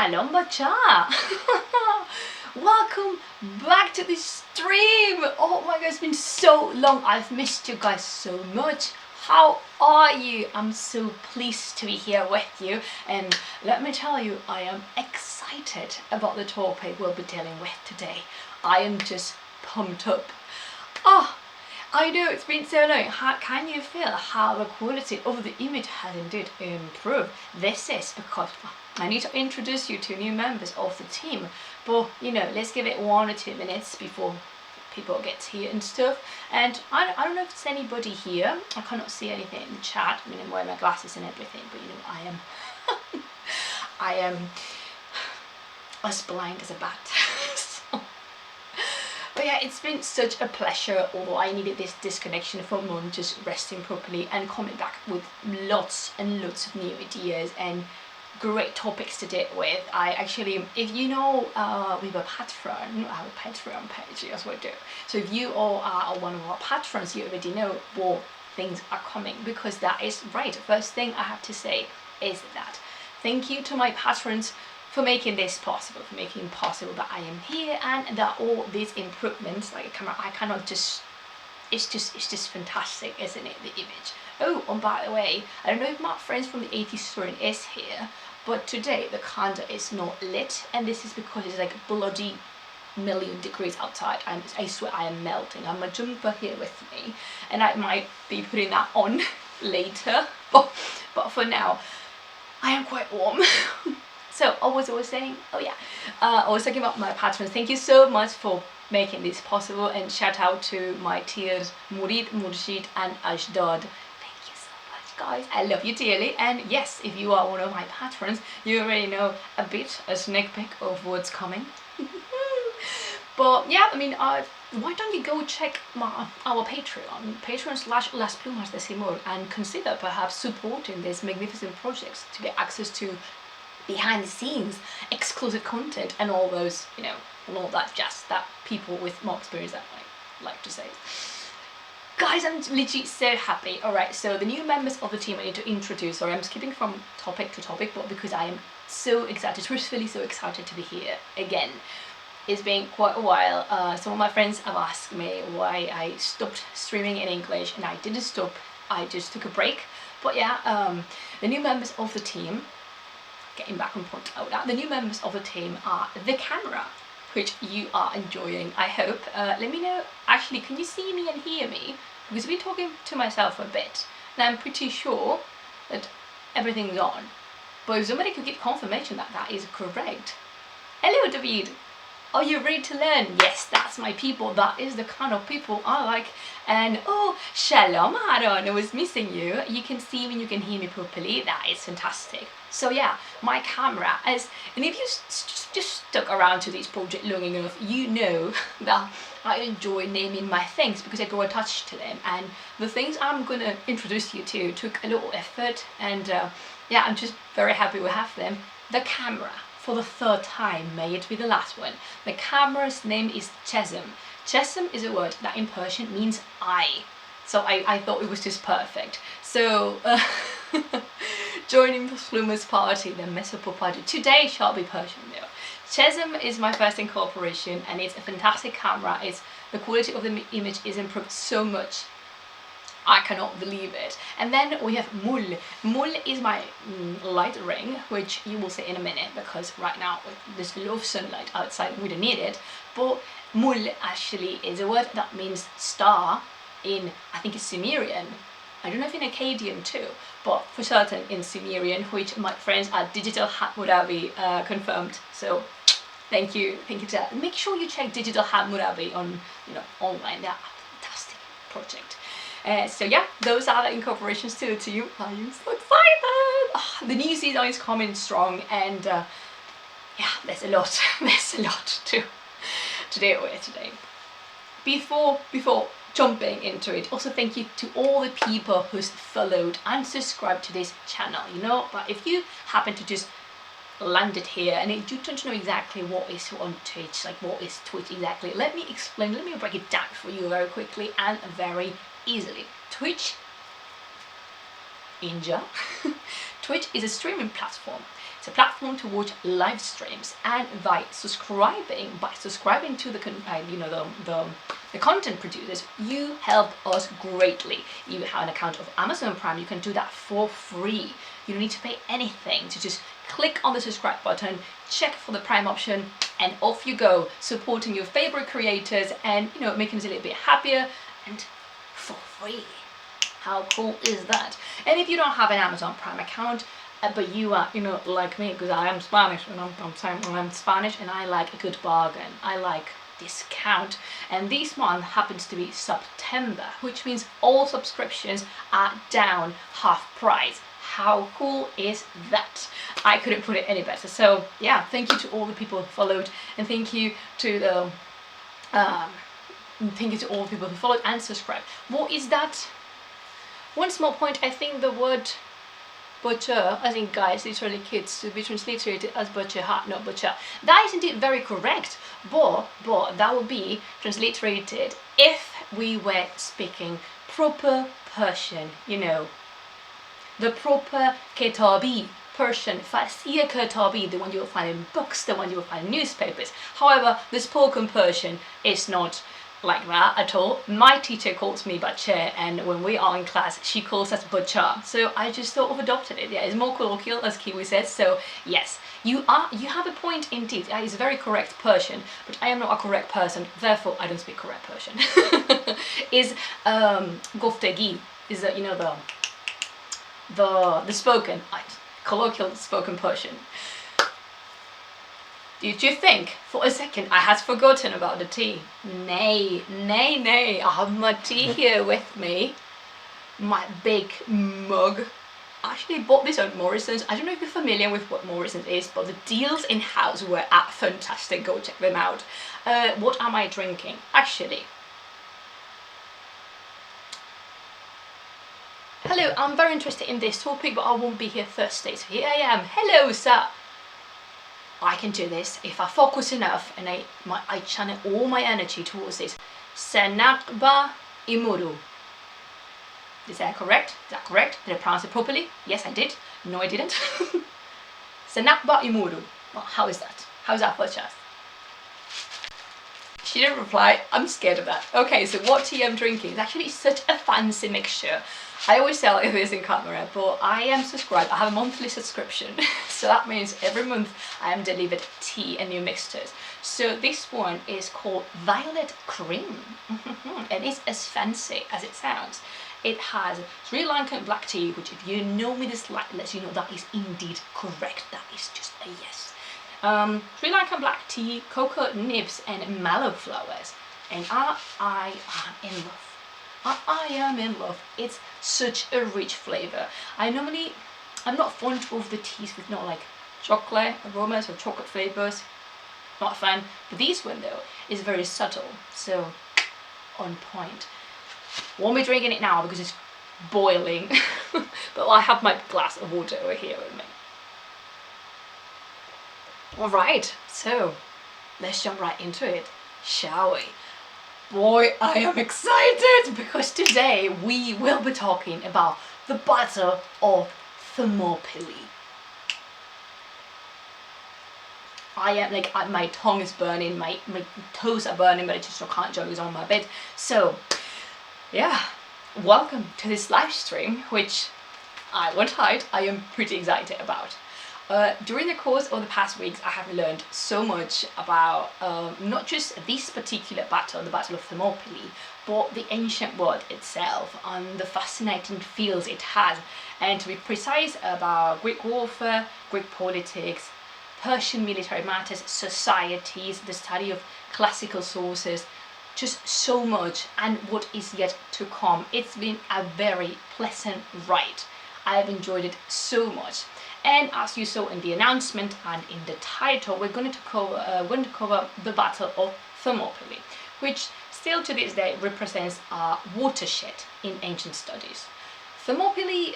Shalom Bacha! Welcome back to the stream! Oh my god, it's been so long. I've missed you guys so much. How are you? I'm so pleased to be here with you, and let me tell you, I am excited about the topic we'll be dealing with today. I am just pumped up. Oh, I know it's been so long. Can you feel how the quality of the image has indeed improved? This is because I need to introduce you to new members of the team, but you know, let's give it 1 or 2 minutes before people get here and stuff. And I don't know if there's anybody here. I cannot see anything in the chat. I mean, I'm wearing my glasses and everything, but you know, I am as blind as a bat. But yeah, it's been such a pleasure, although I needed this disconnection for a month, just resting properly and coming back with lots and lots of new ideas and great topics to deal with. I actually, if you know, we have a Patreon, I have a Patreon page, that's what I do. So if you all are one of our patrons, you already know what things are coming, because that is right. First thing I have to say is that thank you to my patrons for making this possible, for making it possible that I am here and that all these improvements, like a camera, I cannot just, it's just fantastic, isn't it, the image. Oh, and by the way, I don't know if my friends from the 80s story is here, but today the candle is not lit, and this is because it's like bloody million degrees outside. I swear I am melting. I have my jumper here with me, and I might be putting that on later, but for now, I am quite warm. So I was saying, oh yeah, I was talking about my patrons. Thank you so much for making this possible, and shout out to my tiers Murid, Murshid and Ashdod. Thank you so much, guys. I love you dearly. And yes, if you are one of my patrons, you already know a sneak peek of what's coming. But yeah, I mean, why don't you go check our Patreon/Las Plumas de Simón, and consider perhaps supporting these magnificent projects to get access to behind the scenes, exclusive content, and all those, you know, and all that jazz that people with more experience that like to say. Guys, I'm literally so happy. Alright, so the new members of the team I need to introduce. Sorry, I'm skipping from topic to topic, but because I am so excited, truthfully so excited to be here again. It's been quite a while. Some of my friends have asked me why I stopped streaming in English, and I didn't stop, I just took a break. But yeah, the new members of the team, getting back on point out that the new members of the team are the camera, which you are enjoying, I hope. Let me know, actually, can you see me and hear me? Because I've been talking to myself a bit, and I'm pretty sure that everything's on. But if somebody could give confirmation that that is correct. Hello, David. Are you ready to learn? Yes, that's my people. That is the kind of people I like. And oh, Shalom Aaron, I was missing you. You can see me, you can hear me properly. That is fantastic. So yeah, my camera is, and if you just stuck around to this project long enough, you know that I enjoy naming my things because I go attached to them. And the things I'm gonna introduce you to took a little effort, and yeah, I'm just very happy we have them. The camera. For the 3rd time, may it be the last one. The camera's name is Chesem. Chesem is a word that in Persian means eye. So I thought it was just perfect. So joining the Plumas party, the Mesopo party. Today shall be Persian though. Chesem is my first incorporation, and it's a fantastic camera. It's the quality of the image is improved so much. I cannot believe it. And then we have Mul. Mul is my light ring, which you will see in a minute, because right now there's a lot of sunlight outside and we don't need it. But Mul actually is a word that means star in, I think it's Sumerian. I don't know if in Akkadian too, but for certain in Sumerian, which my friends at Digital Hammurabi confirmed. So thank you to that. Make sure you check Digital Hammurabi on, you know, online. They're a fantastic project. So yeah, those are the incorporations to the team. I am so excited! Oh, the new season is coming strong, and yeah, there's a lot to deal with today. Before jumping into it, also thank you to all the people who's followed and subscribed to this channel. You know, but if you happen to just landed here and you don't know exactly what is on Twitch, like what is Twitch exactly, let me explain, let me break it down for you very quickly and very easily. Twitch, Inja. Twitch is a streaming platform. It's a platform to watch live streams, and by subscribing to the content producers, you help us greatly. You have an account of Amazon Prime, you can do that for free. You don't need to pay anything to just click on the subscribe button, check for the Prime option, and off you go, supporting your favorite creators and making us a little bit happier and for free. How cool is that? And if you don't have an Amazon Prime account, but you are, like me, because I am Spanish, and I'm Spanish, and I like a good bargain. I like discount, and this month happens to be September, which means all subscriptions are down half price. How cool is that? I couldn't put it any better. So yeah, thank you to all the people who followed, and thank you to the all the people who followed and subscribed. What is that? One small point, I think the word butcher, as in guys, literally kids, to be transliterated as butcher hat, not butcher. That is indeed very correct, but that would be transliterated if we were speaking proper Persian, the proper Ketabi Persian, Farsiya Ketabi, the one you will find in books, the one you will find in newspapers. However, the spoken Persian is not like that at all. My teacher calls me Butcher, and when we are in class she calls us Butcher, so I just sort of adopted it. Yeah, it's more colloquial, as Kiwi says. So yes, you have a point indeed. It's very correct Persian, but I am not a correct person, therefore I don't speak correct Persian. Is Goftegi is the spoken colloquial spoken Persian. Did you think for a second I had forgotten about the tea? Nay, I have my tea here with me, my big mug. I actually bought this at Morrison's. I don't know if you're familiar with what Morrison's is, but the deals in house were fantastic. Go check them out. What am I drinking? Actually, hello, I'm very interested in this topic, but I won't be here Thursday, so here I am. Hello, sir. I can do this if I focus enough and I channel all my energy towards this. Senakba imuru. Is that correct? Is that correct? Did I pronounce it properly? Yes, I did. No, I didn't. Senakba imuru. Well, how is that? How's that for chest? She didn't reply. I'm scared of that. Okay, so what tea I'm drinking is actually such a fancy mixture. I always tell you this in camera, but I am subscribed. I have a monthly subscription, so that means every month I am delivered tea and new mixtures. So this one is called Violet Cream, and it's as fancy as it sounds. It has Sri Lankan black tea, which if you know me this lets you know that is indeed correct. That is just a yes. Sri Lankan black tea, cocoa nibs, and mallow flowers, and I am in love. I am in love. It's such a rich flavor. I'm not fond of the teas with not like chocolate aromas or chocolate flavors. Not a fan. But this one though is very subtle, so on point. Won't be drinking it now because it's boiling. But I have my glass of water over here with me. Alright, so let's jump right into it, shall we? Boy, I am excited because today we will be talking about the Battle of Thermopylae. I am my tongue is burning, my toes are burning, but I just can't juggle on my bed. So yeah, welcome to this live stream, which I won't hide, I am pretty excited about. During the course of the past weeks, I have learned so much about not just this particular battle, the Battle of Thermopylae, but the ancient world itself and the fascinating fields it has, and to be precise about Greek warfare, Greek politics, Persian military matters, societies, the study of classical sources, just so much, and what is yet to come. It's been a very pleasant ride. I have enjoyed it so much. And as you saw in the announcement and in the title, we're going to cover the Battle of Thermopylae, which still to this day represents a watershed in ancient studies. Thermopylae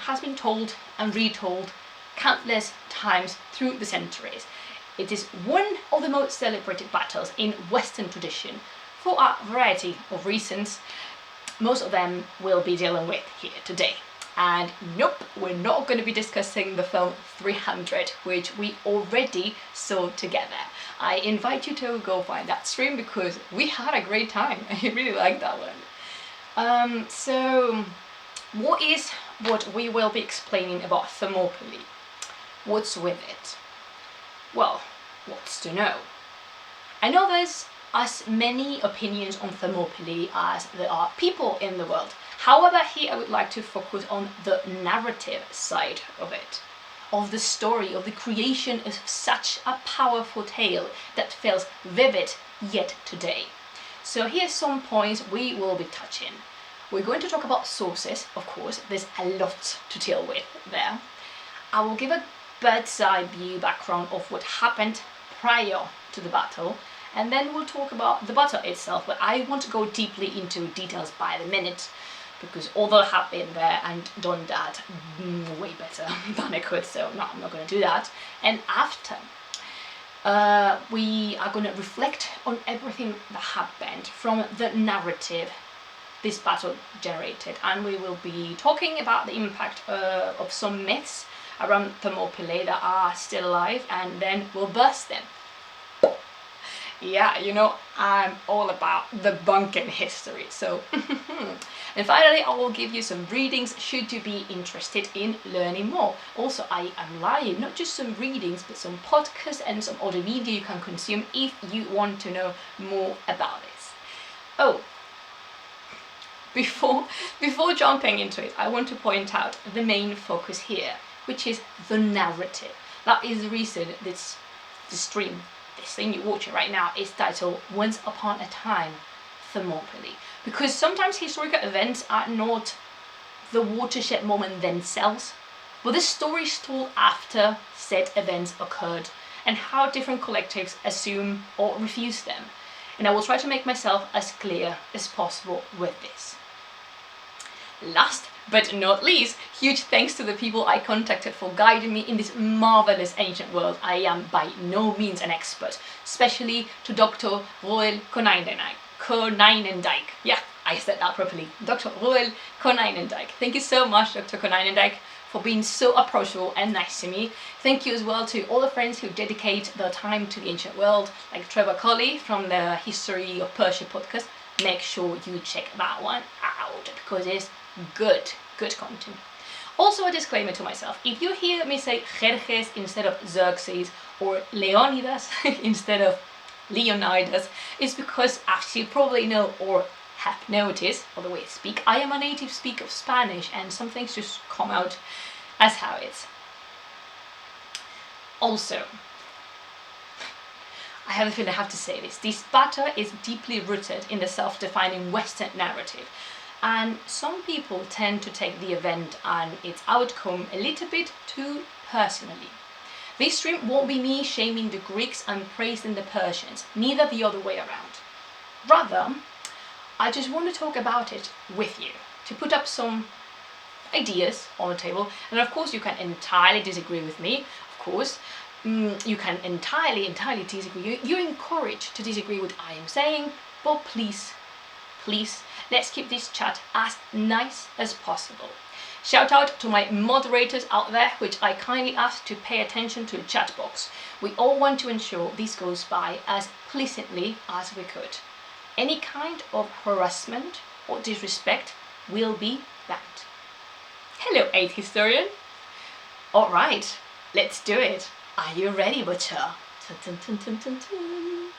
has been told and retold countless times through the centuries. It is one of the most celebrated battles in Western tradition for a variety of reasons. Most of them we'll be dealing with here today. And nope, we're not going to be discussing the film 300, which we already saw together. I invite you to go find that stream because we had a great time. I really liked that one. So what we will be explaining about Thermopylae? What's with it? Well, what's to know? I know there's as many opinions on Thermopylae as there are people in the world. However, here I would like to focus on the narrative side of it, of the story, of the creation of such a powerful tale that feels vivid yet today. So here's some points we will be touching. We're going to talk about sources, of course, there's a lot to deal with there. I will give a bird's eye view background of what happened prior to the battle, and then we'll talk about the battle itself, but I want to go deeply into details by the minute, because although I have been there and done that way better than I could, so no, I'm not going to do that. And after, we are going to reflect on everything that happened from the narrative this battle generated, and we will be talking about the impact of some myths around Thermopylae that are still alive, and then we'll burst them. Yeah, you know, I'm all about debunking history, so and finally I will give you some readings should you be interested in learning more. Also, I am lying, not just some readings but some podcasts and some audio video you can consume if you want to know more about this. Oh, before jumping into it, I want to point out the main focus here, which is the narrative. That is the reason this stream, this thing you're watching right now, is titled Once Upon a Time, Thermopylae. Because sometimes historical events are not the watershed moment themselves, but the stories told after said events occurred and how different collectives assume or refuse them. And I will try to make myself as clear as possible with this. Last but not least, huge thanks to the people I contacted for guiding me in this marvelous ancient world. I am by no means an expert, especially to Dr. Roel Konijnendijk. Yeah, I said that properly. Dr. Roel Konijnendijk. Thank you so much, Dr. Konijnendijk, for being so approachable and nice to me. Thank you as well to all the friends who dedicate their time to the ancient world, like Trevor Colley from the History of Persia podcast. Make sure you check that one out because it's good content. Also a disclaimer to myself, if you hear me say Xerxes instead of Xerxes or Leonidas instead of Leonidas, it's because, as you probably know or have noticed by the way I speak, I am a native speaker of Spanish and some things just come out as how it's. Also, I have a feeling I have to say this battle is deeply rooted in the self-defining Western narrative. And some people tend to take the event and its outcome a little bit too personally. This stream won't be me shaming the Greeks and praising the Persians, neither the other way around. Rather, I just want to talk about it with you, to put up some ideas on the table. And of course you can entirely disagree with me, of course. You can entirely disagree. You're encouraged to disagree with what I am saying, but please, let's keep this chat as nice as possible. Shout out to my moderators out there, which I kindly ask to pay attention to the chat box. We all want to ensure this goes by as pleasantly as we could. Any kind of harassment or disrespect will be banned. Hello, 8th historian. Alright, let's do it. Are you ready, Butcher? Dun, dun, dun, dun, dun, dun.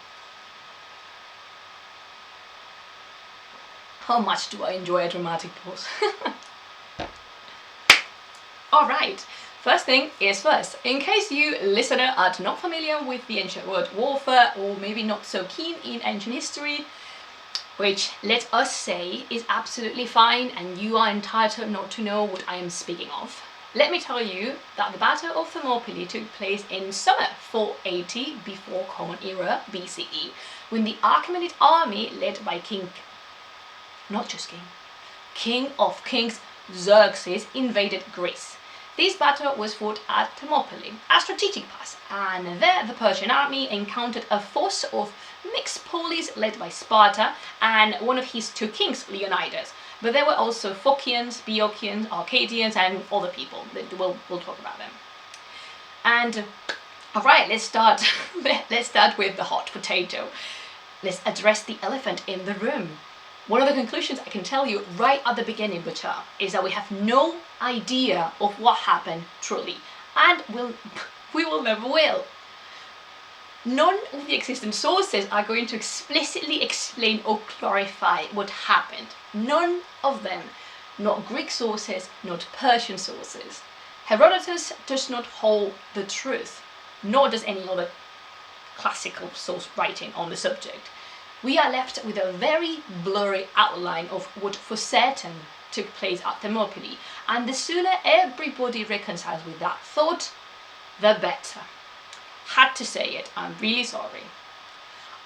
How much do I enjoy a dramatic pause? Alright, first thing is first. In case you listener are not familiar with the ancient world warfare or maybe not so keen in ancient history, which let us say is absolutely fine and you are entitled not to know what I am speaking of, let me tell you that the Battle of Thermopylae took place in summer 480 before Common Era BCE, when the Achaemenid army led by King of Kings Xerxes invaded Greece. This battle was fought at Thermopylae, a strategic pass, and there the Persian army encountered a force of mixed police led by Sparta and one of his two kings, Leonidas. But there were also Phocians, Boeotians, Arcadians, and other people. We'll talk about them. And all right, let's start. Let's start with the hot potato. Let's address the elephant in the room. One of the conclusions I can tell you right at the beginning, Butcher, is that we have no idea of what happened truly, and we will never will. None of the existing sources are going to explicitly explain or clarify what happened. None of them. Not Greek sources, not Persian sources. Herodotus does not hold the truth, nor does any other classical source writing on the subject. We are left with a very blurry outline of what for certain took place at Thermopylae, and the sooner everybody reconciles with that thought, the better. Had to say it, I'm really sorry.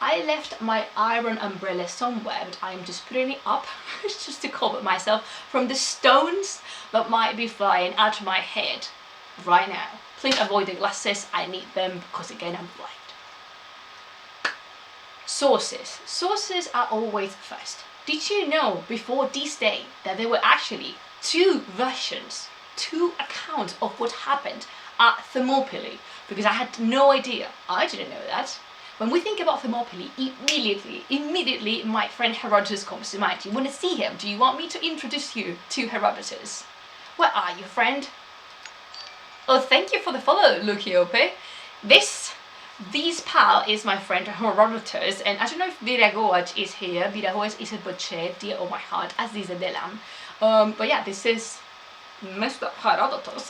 I left my iron umbrella somewhere, but I'm just putting it up just to cover myself from the stones that might be flying at my head right now. Please avoid the glasses, I need them because again I'm blind. Sources. Sources are always first. Did you know before this day that there were actually two versions, two accounts of what happened at Thermopylae? Because I had no idea. I didn't know that. When we think about Thermopylae, immediately my friend Herodotus comes to mind. Do you want to see him? Do you want me to introduce you to Herodotus? Where are you, friend? Oh, thank you for the follow, Lucía. This pal is my friend Herodotus, and I don't know if Viragoaj is here. Viragoaj is a butcher, dear of my heart, as is a Delam. But yeah, this is Mr. Herodotus.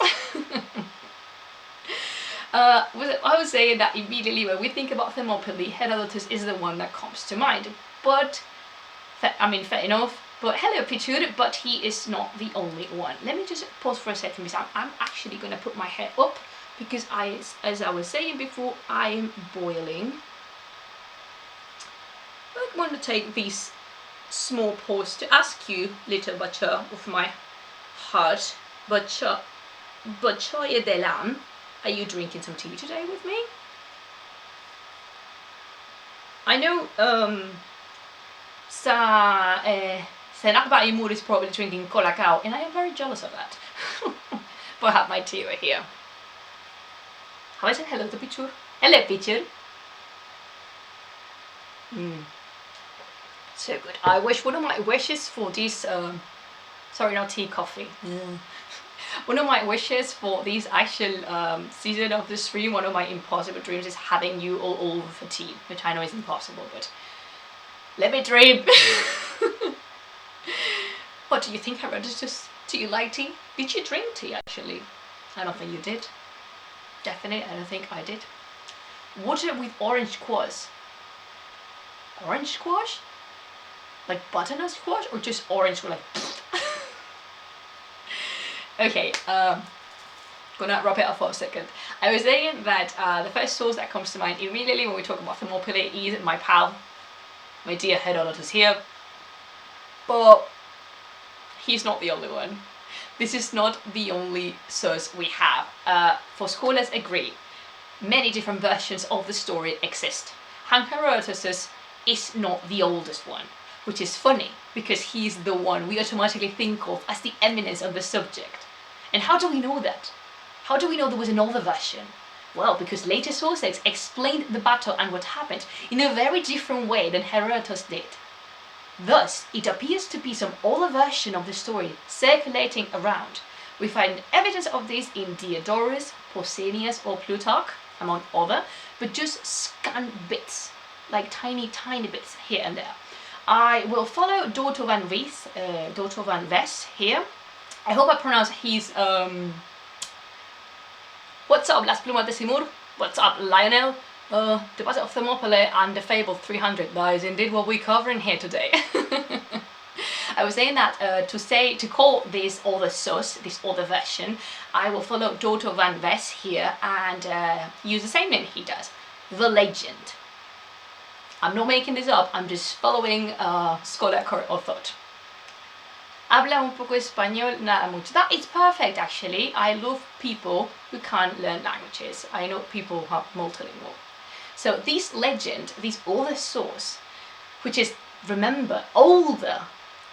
I was saying that immediately when we think about Thermopylae, Herodotus is the one that comes to mind. But, fair enough. But hello, Pichur, but he is not the only one. Let me just pause for a second because I'm actually going to put my hair up because as I was saying before, I am boiling. I want to take this small pause to ask you, little butcher of my heart, butcher Delam, are you drinking some tea today with me? I know Senakba Imur is probably drinking colacao, and I am very jealous of that. But I have my tea right here. How is it? Hello to Pichur. Hello, Pichur. So good. I wish one of my wishes for this, sorry, not tea, coffee. One of my wishes for this actual season of the stream, one of my impossible dreams is having you all over for tea, which I know is impossible, but let me dream. What do you think, Herodotus? Do you like tea? Did you drink tea, actually? I don't think you did. Definitely, I don't think I did. Water with orange squash. Orange squash? Like butternut squash? Or just orange with like... Okay, gonna wrap it up for a second. I was saying that the first source that comes to mind immediately when we talk about Thermopylae is my pal, my dear Herodotus here. But he's not the only one. This is not the only source we have. For scholars agree, many different versions of the story exist. And Herodotus is not the oldest one, which is funny because he's the one we automatically think of as the eminence of the subject. And how do we know that? How do we know there was another version? Well, because later sources explained the battle and what happened in a very different way than Herodotus did. Thus, it appears to be some older version of the story circulating around. We find evidence of this in Diodorus, Pausanias or Plutarch, among other, but just scant bits, like tiny bits here and there. I will follow Dr. van Ves here. I hope I pronounce his, what's up, Las Plumas de Simur? What's up, Lionel? The Battle of Thermopylae and the Fable 300. That is indeed what we're covering here today. I was saying that to call this other source, this other version, I will follow Dr. van Ves here and use the same name he does, the legend. I'm not making this up, I'm just following scholar or thought. Habla un poco español, nada mucho. That is perfect, actually. I love people who can't learn languages. I know people who are multilingual. So this legend, this older source, which is, remember, older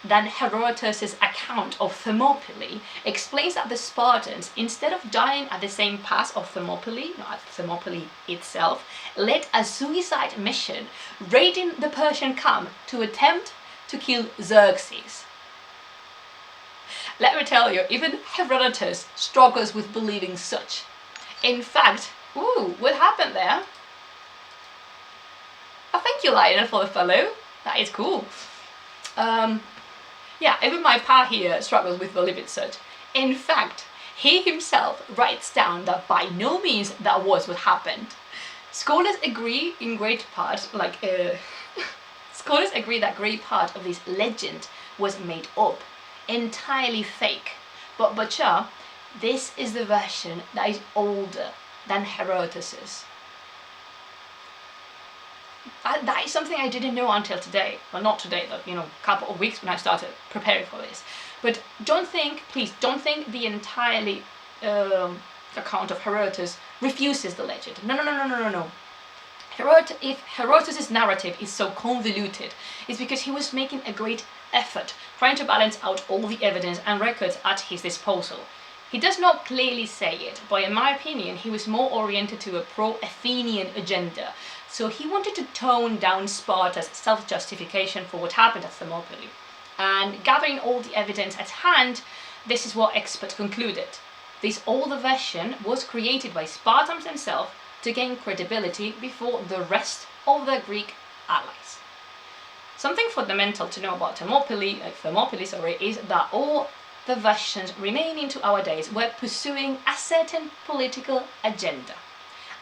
than Herodotus' account of Thermopylae explains that the Spartans, instead of dying at the same pass of Thermopylae, not at Thermopylae itself, led a suicide mission, raiding the Persian camp to attempt to kill Xerxes. Let me tell you, even Herodotus struggles with believing such. In fact, what happened there? Oh, thank you, Lionel, for the follow. That is cool. Yeah, even my pa here struggles with believing such. In fact, he himself writes down that by no means that was what happened. Scholars agree in great part, scholars agree that great part of this legend was made up, entirely fake. But Bachar, this is the version that is older than Herodotus's. That is something I didn't know until today. Well, not today, but a couple of weeks when I started preparing for this. But please don't think the entirely account of Herodotus refuses the legend. No. If Herodotus' narrative is so convoluted, it's because he was making a great effort trying to balance out all the evidence and records at his disposal. He does not clearly say it, but in my opinion, he was more oriented to a pro-Athenian agenda. So he wanted to tone down Sparta's self-justification for what happened at Thermopylae. And gathering all the evidence at hand, this is what experts concluded. This older version was created by Spartans themselves to gain credibility before the rest of the Greek allies. Something fundamental to know about Thermopylae, is that all the versions remaining to our days were pursuing a certain political agenda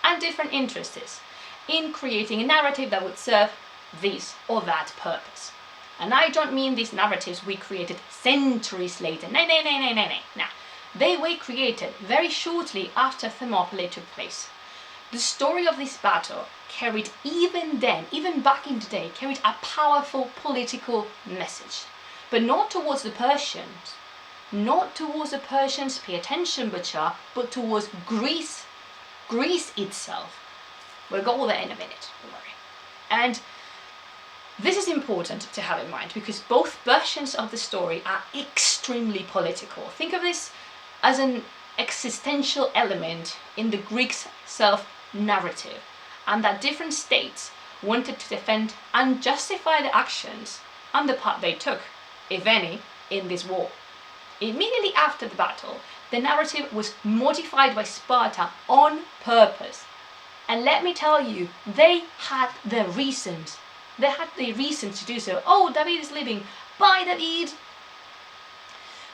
and different interests in creating a narrative that would serve this or that purpose. And I don't mean these narratives we created centuries later. No. They were created very shortly after Thermopylae took place. The story of this battle carried, even back in the day, carried a powerful political message. But not towards the Persians. Not towards the Persians, pay attention, Bachar, but towards Greece. Greece itself. We'll go there in a minute, don't worry. And this is important to have in mind because both versions of the story are extremely political. Think of this as an existential element in the Greeks' self-narrative, and that different states wanted to defend and justify the actions and the part they took, if any, in this war. Immediately after the battle, the narrative was modified by Sparta on purpose. And let me tell you, they had the reasons. They had the reasons to do so. Oh, David is leaving. Bye, David!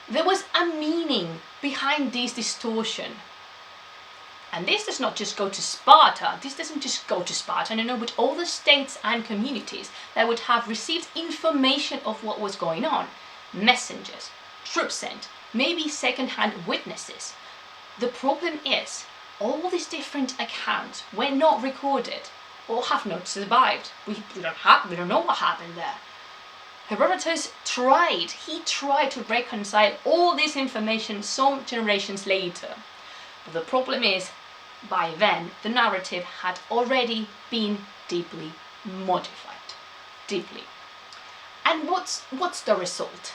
There was a meaning behind this distortion. And this does not just go to Sparta. This doesn't just go to Sparta, no, but all the states and communities that would have received information of what was going on. Messengers, troops sent, maybe second-hand witnesses. The problem is, all these different accounts were not recorded or have not survived. We don't know what happened there. Herodotus tried to reconcile all this information some generations later. But the problem is, by then, the narrative had already been deeply modified. Deeply. And what's the result?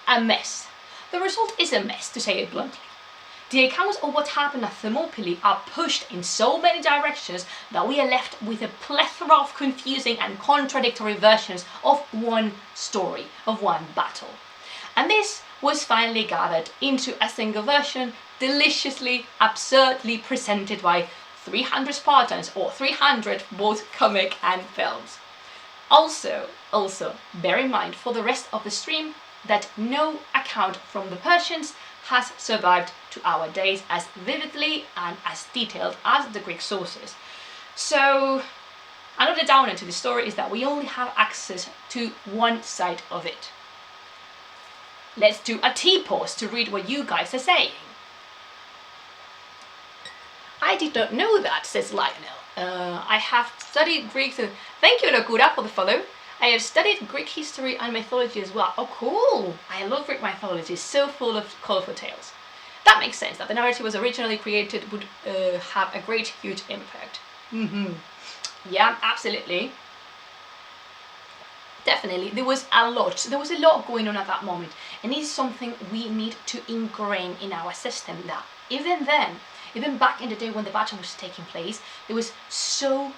A mess. The result is a mess, to say it bluntly. The accounts of what happened at Thermopylae are pushed in so many directions that we are left with a plethora of confusing and contradictory versions of one story, of one battle. And this was finally gathered into a single version, deliciously, absurdly presented by 300 Spartans, or 300 both comic and films. Also, bear in mind for the rest of the stream that no account from the Persians has survived to our days as vividly and as detailed as the Greek sources. So another downer to the story is that we only have access to one side of it. Let's do a T-pause to read what you guys are saying. I did not know that, says Lionel. I have studied Greek, so thank you, Lokura, for the follow. I have studied Greek history and mythology as well. Oh, cool! I love Greek mythology, it's so full of colourful tales. That makes sense, that the narrative was originally created would have a great, huge impact. Yeah, absolutely. Definitely, there was a lot. There was a lot going on at that moment, and it's something we need to ingrain in our system. That even then, even back in the day when the battle was taking place, there was so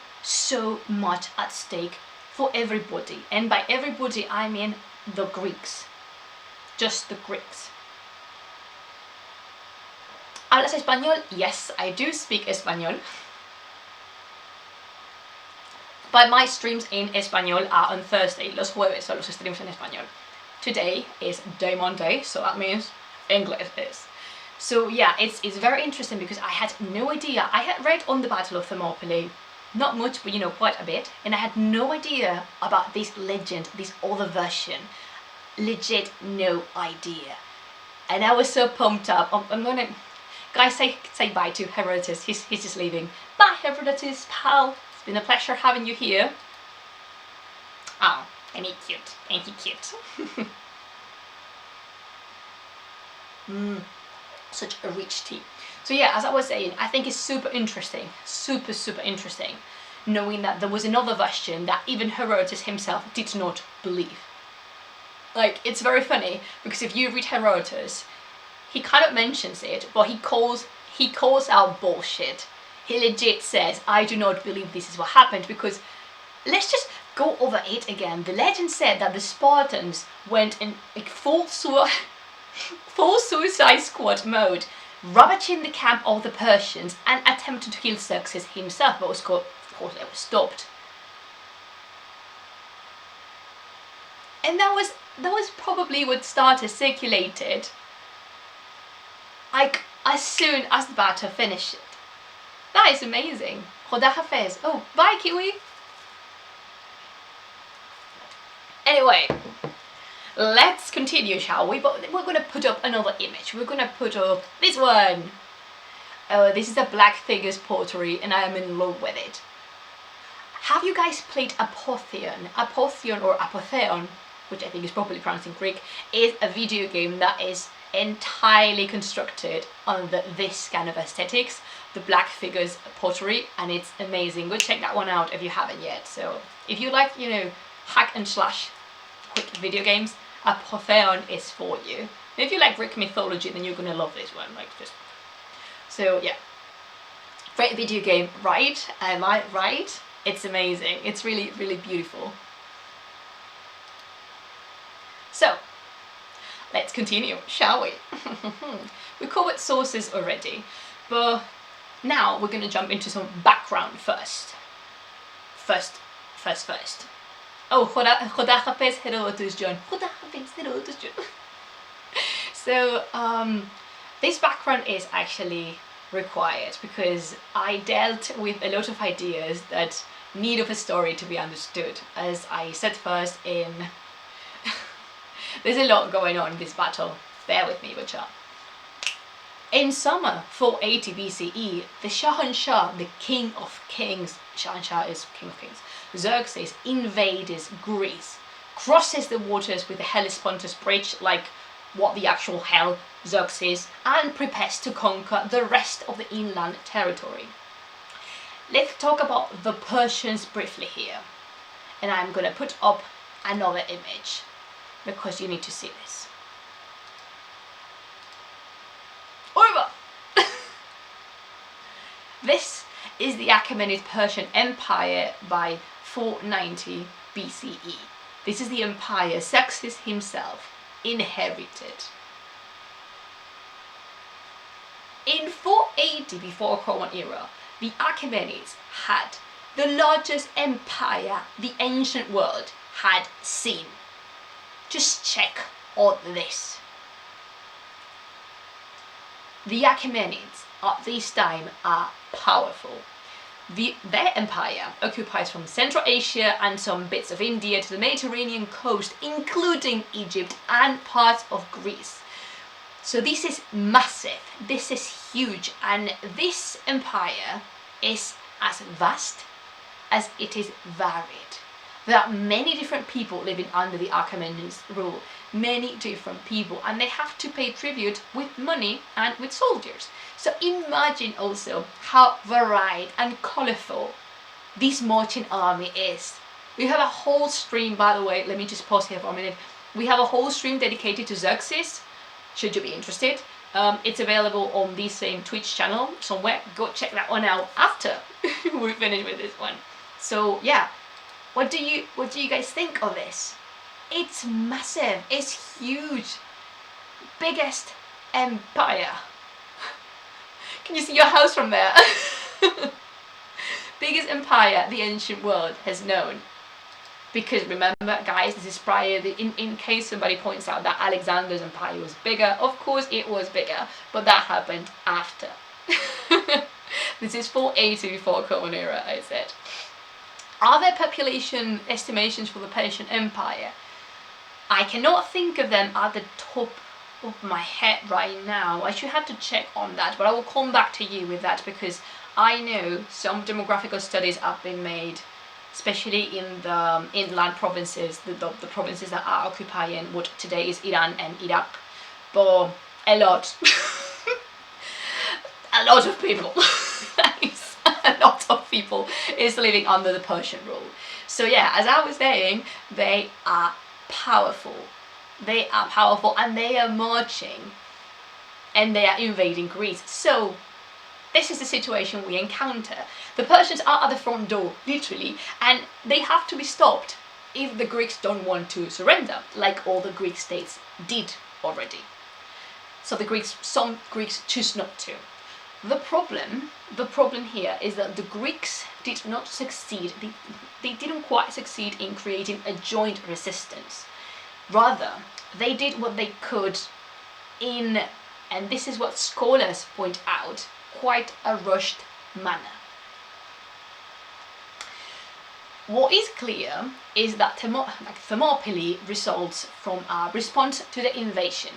much at stake for everybody, and by everybody I mean the Greeks, just the Greeks. ¿Hablas español? Yes, I do speak español. But my streams in español are on Thursday. Los jueves son los streams en español. Today is day Monday, so that means English is. So yeah, it's very interesting because I had no idea. I had read on the Battle of Thermopylae, not much, but you know, quite a bit, and I had no idea about this legend, this other version. Legit no idea. And I was so pumped up. I'm gonna, guys, say bye to Herodotus. He's just leaving. Bye, Herodotus, pal. It's been a pleasure having you here. Oh, ain't he cute? Ain't he cute? Such a rich tea. So yeah, as I was saying, I think it's super interesting, super interesting, knowing that there was another version that even Herodotus himself did not believe. Like, it's very funny because if you read Herodotus, he kind of mentions it, but he calls out bullshit. He legit says, I do not believe this is what happened, because let's just go over it again. The legend said that the Spartans went in like full Suicide Squad mode, ravaging the camp of the Persians and attempted to kill Xerxes himself, but of course they were stopped. And that was probably what started circulated like as soon as the battle finished. That is amazing. Khoda Hafez. Oh, bye Kiwi. Anyway, let's continue, shall we? But we're gonna put up another image. We're gonna put up this one. Oh, this is a Black Figures pottery, and I am in love with it. Have you guys played Apotheon? Apotheon or Apotheon, which I think is properly pronounced in Greek, is a video game that is entirely constructed under this kind of aesthetics, the Black Figures pottery, and it's amazing. Go check that one out if you haven't yet. So if you like, you know, hack and slash quick video games, Apotheon is for you. And if you like Greek mythology, then you're gonna love this one. Like, just so yeah, great video game, right? Am I right? It's amazing. It's really beautiful. So let's continue, shall we? We covered sources already, but now we're going to jump into some background first. First. Oh, Khoda Hafez Herodotus John. Khoda Hafez Herodotus John. So this background is actually required because I dealt with a lot of ideas that need of a story to be understood. As I said first, there's a lot going on in this battle. Bear with me, Butcher. In summer 480 BCE, the Shahanshah, the king of kings, Shahanshah is king of kings, Xerxes invades Greece, crosses the waters with the Hellespontus bridge, like what the actual hell Xerxes, and prepares to conquer the rest of the inland territory. Let's talk about the Persians briefly here, and I'm gonna put up another image because you need to see this. Over! This is the Achaemenid Persian Empire by 490 BCE. This is the empire Xerxes himself inherited. In 480 before Common Era, the Achaemenids had the largest empire the ancient world had seen. Just check on this. The Achaemenids at this time are powerful. Their empire occupies from Central Asia and some bits of India to the Mediterranean coast, including Egypt and parts of Greece. So this is massive, this is huge, and this empire is as vast as it is varied. There are many different people living under the Achaemenids' rule, many different people, and they have to pay tribute with money and with soldiers. So imagine also how varied and colourful this marching army is, We have a whole stream, by the way, let me just pause here for a minute. We have a whole stream dedicated to Xerxes, should you be interested. It's available on the same Twitch channel somewhere. Go check that one out after we finish with this one. So yeah, what do you guys think of this? It's massive, it's huge, biggest empire. Can you see your house from there? Biggest empire the ancient world has known. Because remember, guys, this is prior, in case somebody points out that Alexander's empire was bigger, of course it was bigger, but that happened after. This is 480 before Common Era, I said. Are there population estimations for the Persian Empire? I cannot think of them at the top of my head right now. I should have to check on that, but I will come back to you with that, because I know some demographical studies have been made, especially in the inland provinces, the provinces that are occupying what today is Iran and Iraq, but a lot of people a lot of people is living under the Persian rule. So yeah, as I was saying, they are powerful, and they are marching and they are invading Greece. So this is the situation we encounter. The Persians are at the front door, literally, and they have to be stopped if the Greeks don't want to surrender, like all the Greek states did already. So some Greeks choose not to. The problem here is that the Greeks did not succeed. They didn't quite succeed in creating a joint resistance. Rather, they did what they could in, and this is what scholars point out, quite a rushed manner. What is clear is that Thermopylae results from a response to the invasion.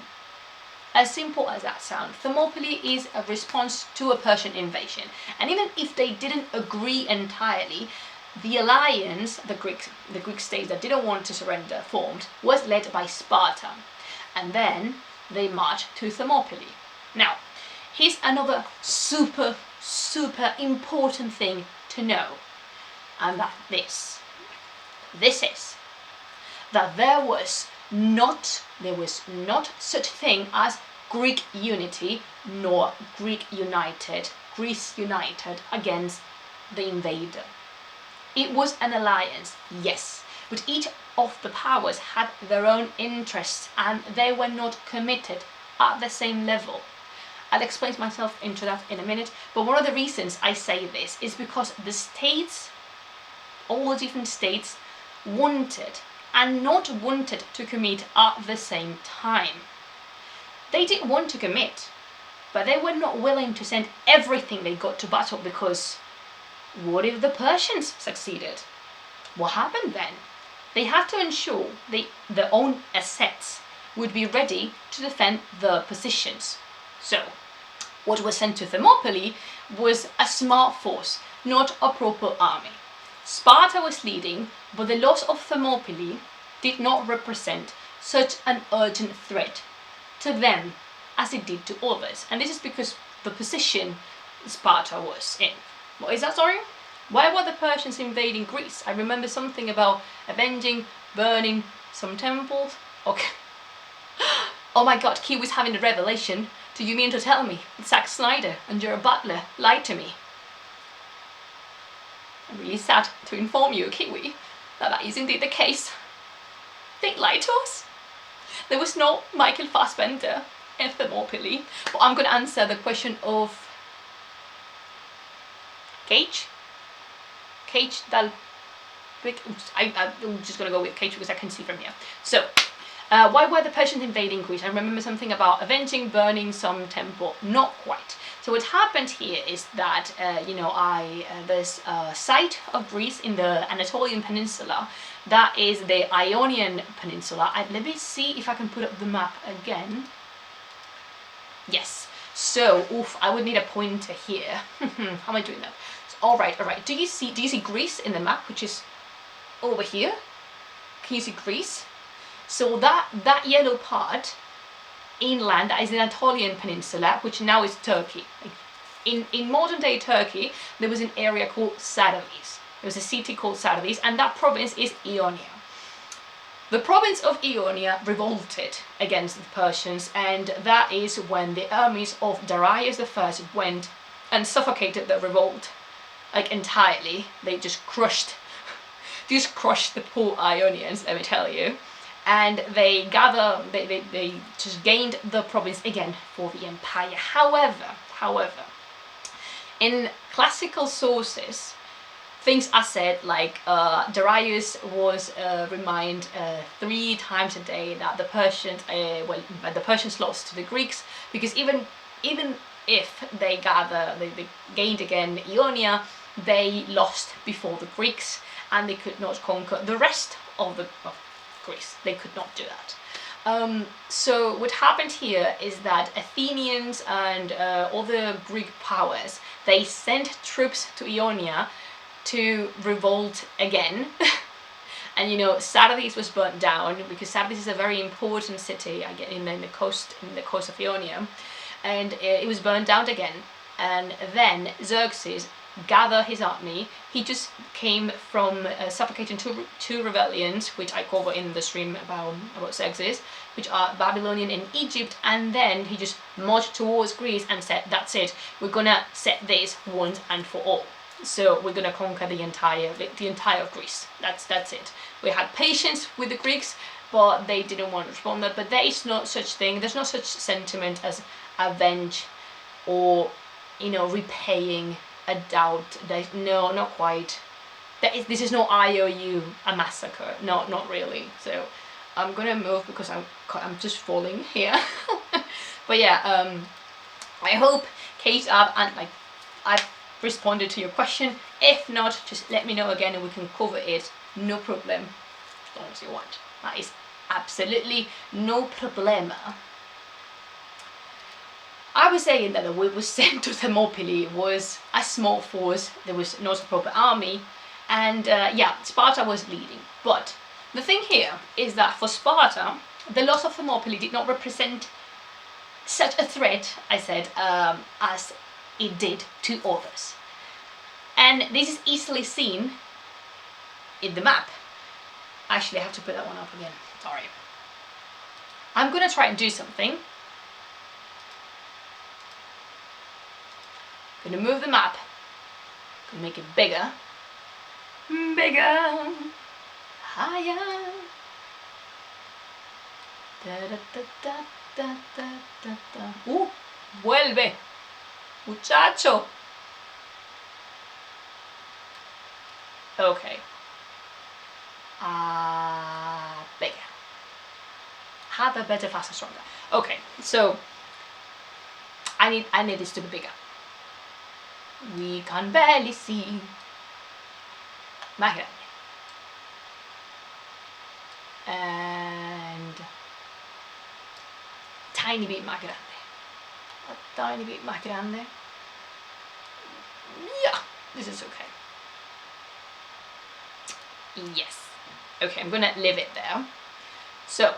As simple as that sounds, Thermopylae is a response to a Persian invasion. And even if they didn't agree entirely, the alliance, the Greek states that didn't want to surrender formed, was led by Sparta. And then they marched to Thermopylae. Now, here's another super important thing to know, and that this is that there was not such thing as Greek unity nor Greece united against the invader. It was an alliance, yes, but each of the powers had their own interests and they were not committed at the same level. I'll explain myself into that in a minute, but one of the reasons I say this is because the states, all the different states, wanted and not wanted to commit at the same time. They did want to commit, but they were not willing to send everything they got to battle, because what if the Persians succeeded? What happened then? They had to ensure their own assets would be ready to defend the positions. So, what was sent to Thermopylae was a smart force, not a proper army. Sparta was leading, but the loss of Thermopylae did not represent such an urgent threat to them as it did to others. And this is because the position Sparta was in. What is that, sorry? Why were the Persians invading Greece? I remember something about avenging, burning some temples. Okay. Oh my god, Kiwi's having a revelation. Do you mean to tell me Zack Snyder and Gerard Butler lied to me? I'm really sad to inform you, Kiwi, that is indeed the case. They lied to us. There was no Michael Fassbender in Thermopylae, but I'm going to answer the question of Cage Dal. I'm just going to go with Cage because I can see from here. So, why were the Persians invading Greece? I remember something about avenging, burning some temple. Not quite. So what happened here is that, there's a site of Greece in the Anatolian Peninsula, that is the Ionian Peninsula. Let me see if I can put up the map again. Yes. So, I would need a pointer here. How am I doing that? So, all right. Do you see Greece in the map, which is over here? Can you see Greece? So that yellow part, inland, that is the Anatolian Peninsula, which now is Turkey. In modern day Turkey, there was an area called Saravis, There was a city called Sardis, and that province is Ionia. The province of Ionia revolted against the Persians, and that is when the armies of Darius I went and suffocated the revolt, like entirely. They just crushed the poor Ionians, let me tell you. And they just gained the province again for the empire. However, in classical sources, things are said like Darius was reminded 3 times a day that the Persians lost to the Greeks, because even if they gained again Ionia, they lost before the Greeks, and they could not conquer the rest of Greece. They could not do that. So what happened here is that Athenians and other Greek powers, they sent troops to Ionia to revolt again. And you know, Sardis was burnt down, because Sardis is a very important city in the coast of Ionia, and it was burned down again. And then Xerxes gathered his army. He just came from suffocating two rebellions, which I cover in the stream about Xerxes, which are Babylonian and Egypt, and then he just marched towards Greece and said, that's it, we're gonna set this once and for all. So we're gonna conquer the entire of Greece. That's it. We had patience with the Greeks, but they didn't want to respond that. But there is no such thing. There's no such sentiment as avenge or, you know, repaying a doubt. No, not quite. This is no IOU, a massacre. No, not really. So I'm gonna move because I'm just falling here. But yeah, I hope, Kate, I've responded to your question. If not, just let me know again and we can cover it, no problem, as long as you want. That is absolutely no problema. I was saying that the we was sent to Thermopylae was a small force. There was not a proper army, and yeah, Sparta was leading. But the thing here is that for Sparta, the loss of Thermopylae did not represent such a threat, I said, as it did to others. And this is easily seen in the map. Actually, I have to put that one up again. Sorry. I'm gonna try and do something. Gonna move the map. Gonna make it bigger. Bigger. Higher. Da da da da da da da da. Vuelve, muchacho. Okay. Bigger. Harder, better, faster, stronger. Okay, so I need this to be bigger. We can barely see. Más grande. And tiny bit más grande. A tiny bit más grande. Yeah, this is okay. Yes. Okay, I'm gonna leave it there. So,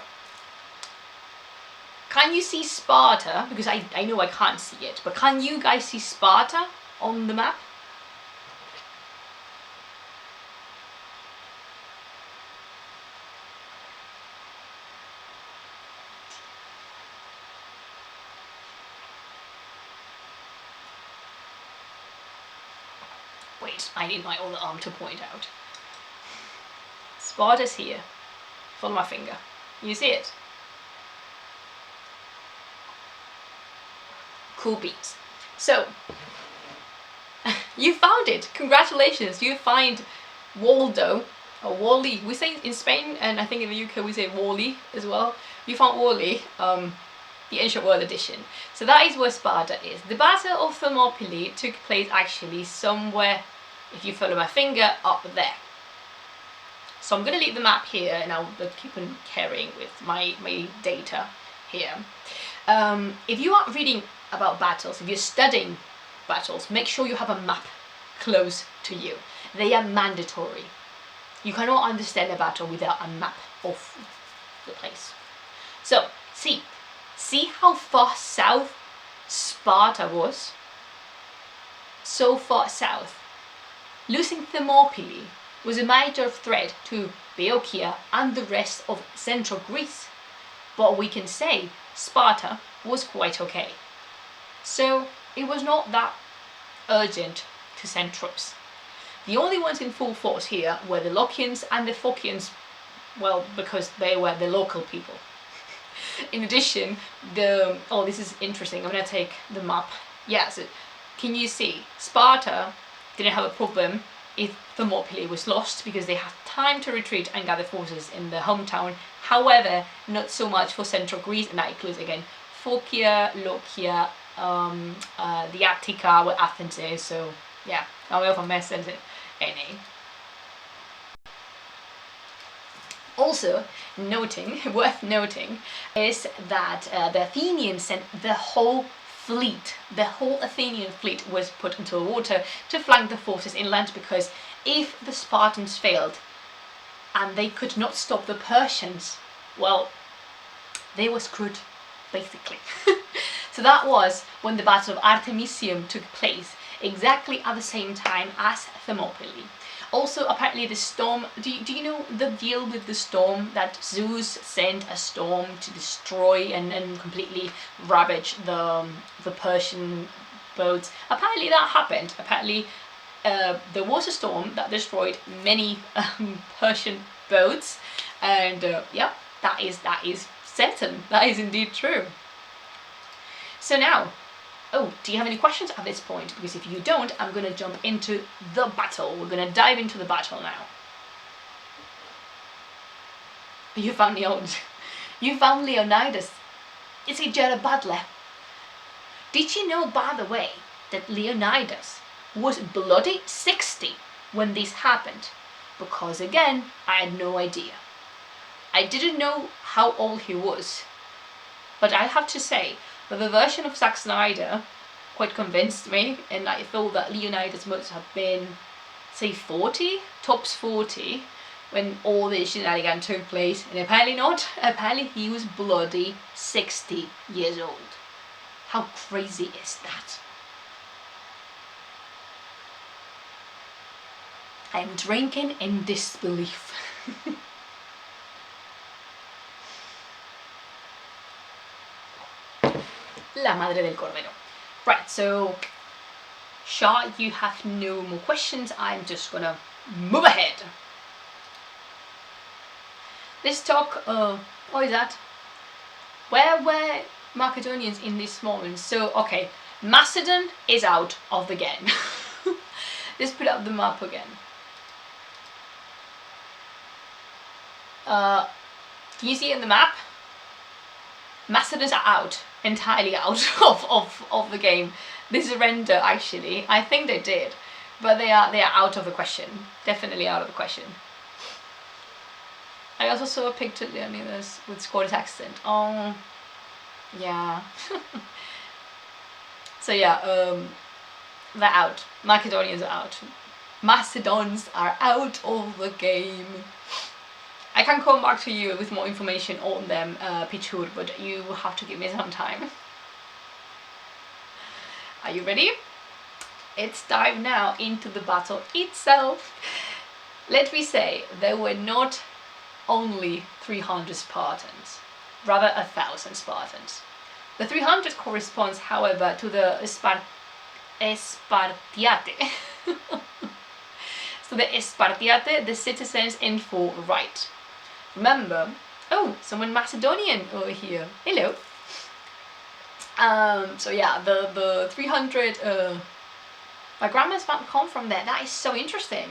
can you see Sparta? Because I know I can't see it, but can you guys see Sparta on the map? Wait, I need my other arm to point out. Sparta's here. Follow my finger. You see it? Cool beats. So, you found it. Congratulations. You find Waldo, or Wally. We say in Spain, and I think in the UK we say Wally as well. You found Wally, the ancient world edition. So that is where Sparta is. The Battle of Thermopylae took place actually somewhere, if you follow my finger, up there. So I'm going to leave the map here, and I'll keep on carrying with my data here. If you are reading about battles, if you're studying battles, make sure you have a map close to you. They are mandatory. You cannot understand a battle without a map of the place. So, see how far south Sparta was? So far south. Losing Thermopylae was a major threat to Boeotia and the rest of central Greece, but we can say Sparta was quite okay. So it was not that urgent to send troops. The only ones in full force here were the Lokians and the Phocians, well, because they were the local people. In addition, this is interesting, I'm going to take the map. Yeah, so can you see? Sparta didn't have a problem if Thermopylae was lost because they had time to retreat and gather forces in their hometown. However, not so much for central Greece, and that includes again Phocia, Lokia, the Attica, where Athens is. So yeah, I'm off a mess, isn't it? Any. Also, worth noting, is that the Athenians sent the whole Athenian fleet was put into the water to flank the forces inland, because if the Spartans failed and they could not stop the Persians, well, they were screwed, basically. So that was when the Battle of Artemisium took place, exactly at the same time as Thermopylae. Also, apparently the storm, do you know the deal with the storm, that Zeus sent a storm to destroy and completely ravage the Persian boats? Apparently that happened. Apparently there was a storm that destroyed many Persian boats, and yeah, that is certain. That is indeed true. So now, do you have any questions at this point? Because if you don't, I'm going to jump into the battle. We're going to dive into the battle now. You found You found Leonidas. Is he just a butler? Did you know, by the way, that Leonidas was bloody 60 when this happened? Because again, I had no idea. I didn't know how old he was. But I have to say, but the version of Zack Snyder quite convinced me, and I thought that Leonidas must have been, say, 40, tops 40, when all this shenanigans took place, and apparently not. Apparently he was bloody 60 years old. How crazy is that? I am drinking in disbelief. La madre del cordero. Right, so Shah, you have no more questions. I'm just gonna move ahead. Let's talk, what is that? Where were Macedonians in this moment? So, okay, Macedon is out of the game. Let's put up the map again. Can you see in the map? Macedons are out, entirely out of the game. They surrender, actually. I think they did, but they are out of the question. Definitely out of the question. I also saw a picture of Leonidas with Scottish accent. Oh, yeah. So yeah, they're out. Macedonians are out. Macedons are out of the game. I can come back to you with more information on them, Pichur, but you have to give me some time. Are you ready? Let's dive now into the battle itself. Let me say, there were not only 300 Spartans, rather 1,000 Spartans. The 300 corresponds, however, to the Spartiate. So the Spartiate, the citizens in full right. Remember, oh, someone Macedonian over here. Hello. So yeah, the 300, my grandma's found come from there. That is so interesting.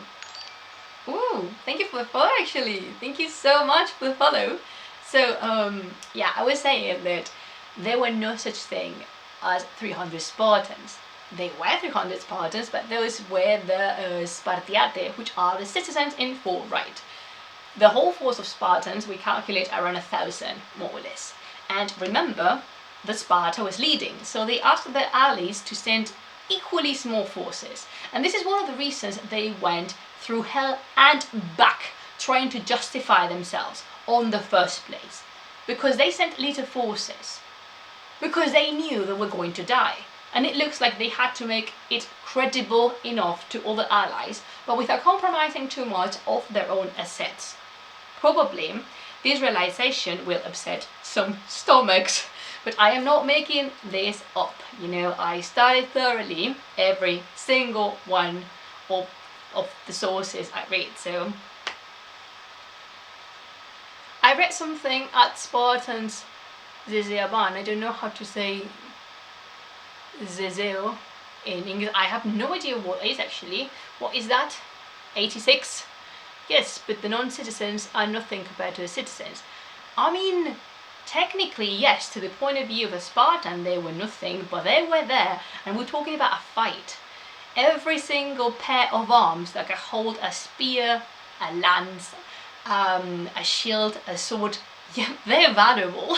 Ooh, thank you for the follow, actually. Thank you so much for the follow. So, yeah, I was saying that there were no such thing as 300 Spartans. They were 300 Spartans, but those were the Spartiate, which are the citizens in full right. The whole force of Spartans, we calculate around 1,000, more or less. And remember, the Sparta was leading, so they asked their allies to send equally small forces. And this is one of the reasons they went through hell and back, trying to justify themselves on the first place. Because they sent little forces. Because they knew they were going to die. And it looks like they had to make it credible enough to other allies, but without compromising too much of their own assets. Probably this realization will upset some stomachs, but I am not making this up. You know, I studied thoroughly every single one of the sources I read. So I read something at Spartans Zezeaban. I don't know how to say Zezeo in English. I have no idea what it is actually. What is that? 86? Yes, but the non-citizens are nothing compared to the citizens. I mean, technically, yes, to the point of view of a Spartan, they were nothing, but they were there, and we're talking about a fight. Every single pair of arms that can hold a spear, a lance, a shield, a sword, yeah, they're valuable.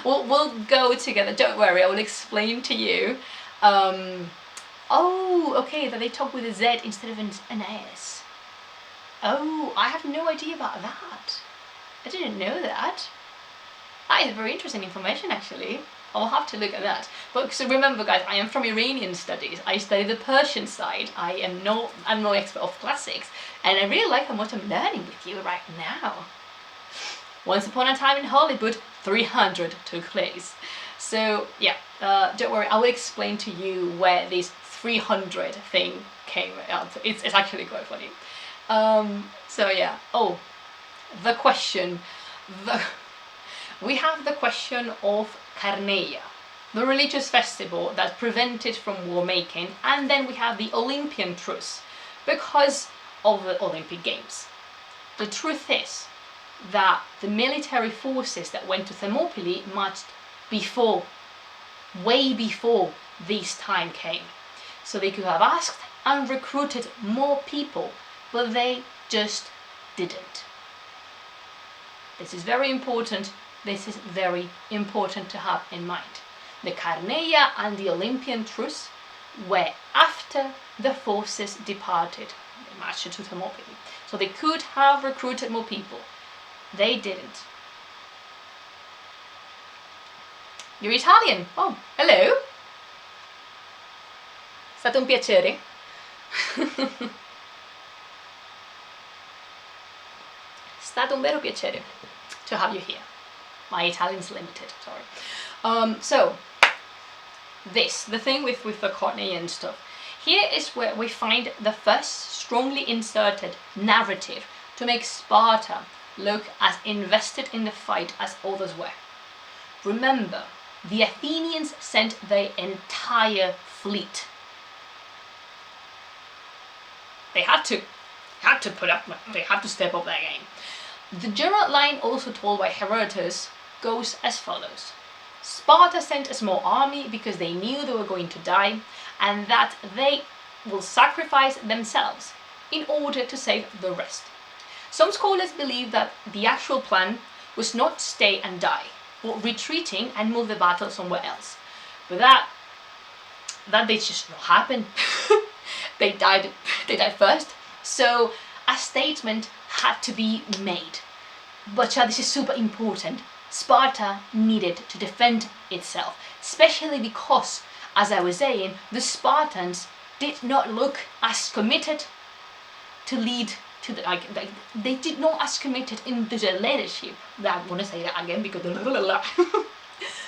We'll go together, don't worry, I will explain to you. Oh, okay, that they talk with a Z instead of an S. Oh, I have no idea about that. I didn't know that. That is very interesting information actually. I'll have to look at that. But so remember guys, I am from Iranian studies. I study the Persian side. I'm no expert of classics. And I really like how much I'm learning with you right now. Once upon a time in Hollywood, 300 took place. So yeah, don't worry, I will explain to you where this 300 thing came out. It's actually quite funny. So yeah, oh, the question. We have the question of Carneia, the religious festival that prevented from war making, and then we have the Olympian truce because of the Olympic Games. The truth is that the military forces that went to Thermopylae marched before, way before this time came. So they could have asked and recruited more people, but they just didn't. This is very important. This is very important to have in mind. The Carneia and the Olympian truce were after the forces departed. They marched to Thermopylae. So they could have recruited more people. They didn't. You're Italian. Oh, hello. È stato un piacere. È stato un vero piacere to have you here. My Italian's limited, sorry. So, the thing with the Carneian stuff. Here is where we find the first strongly inserted narrative to make Sparta look as invested in the fight as others were. Remember, the Athenians sent their entire fleet. They had to step up their game. The general line, also told by Herodotus, goes as follows. Sparta sent a small army because they knew they were going to die and that they will sacrifice themselves in order to save the rest. Some scholars believe that the actual plan was not stay and die, but retreating and move the battle somewhere else. But that did just not happen. They died first. So a statement had to be made. But this is super important. Sparta needed to defend itself, especially because, as I was saying, the Spartans did not look as committed to lead to the, they did not as committed into their leadership. I'm gonna say that again because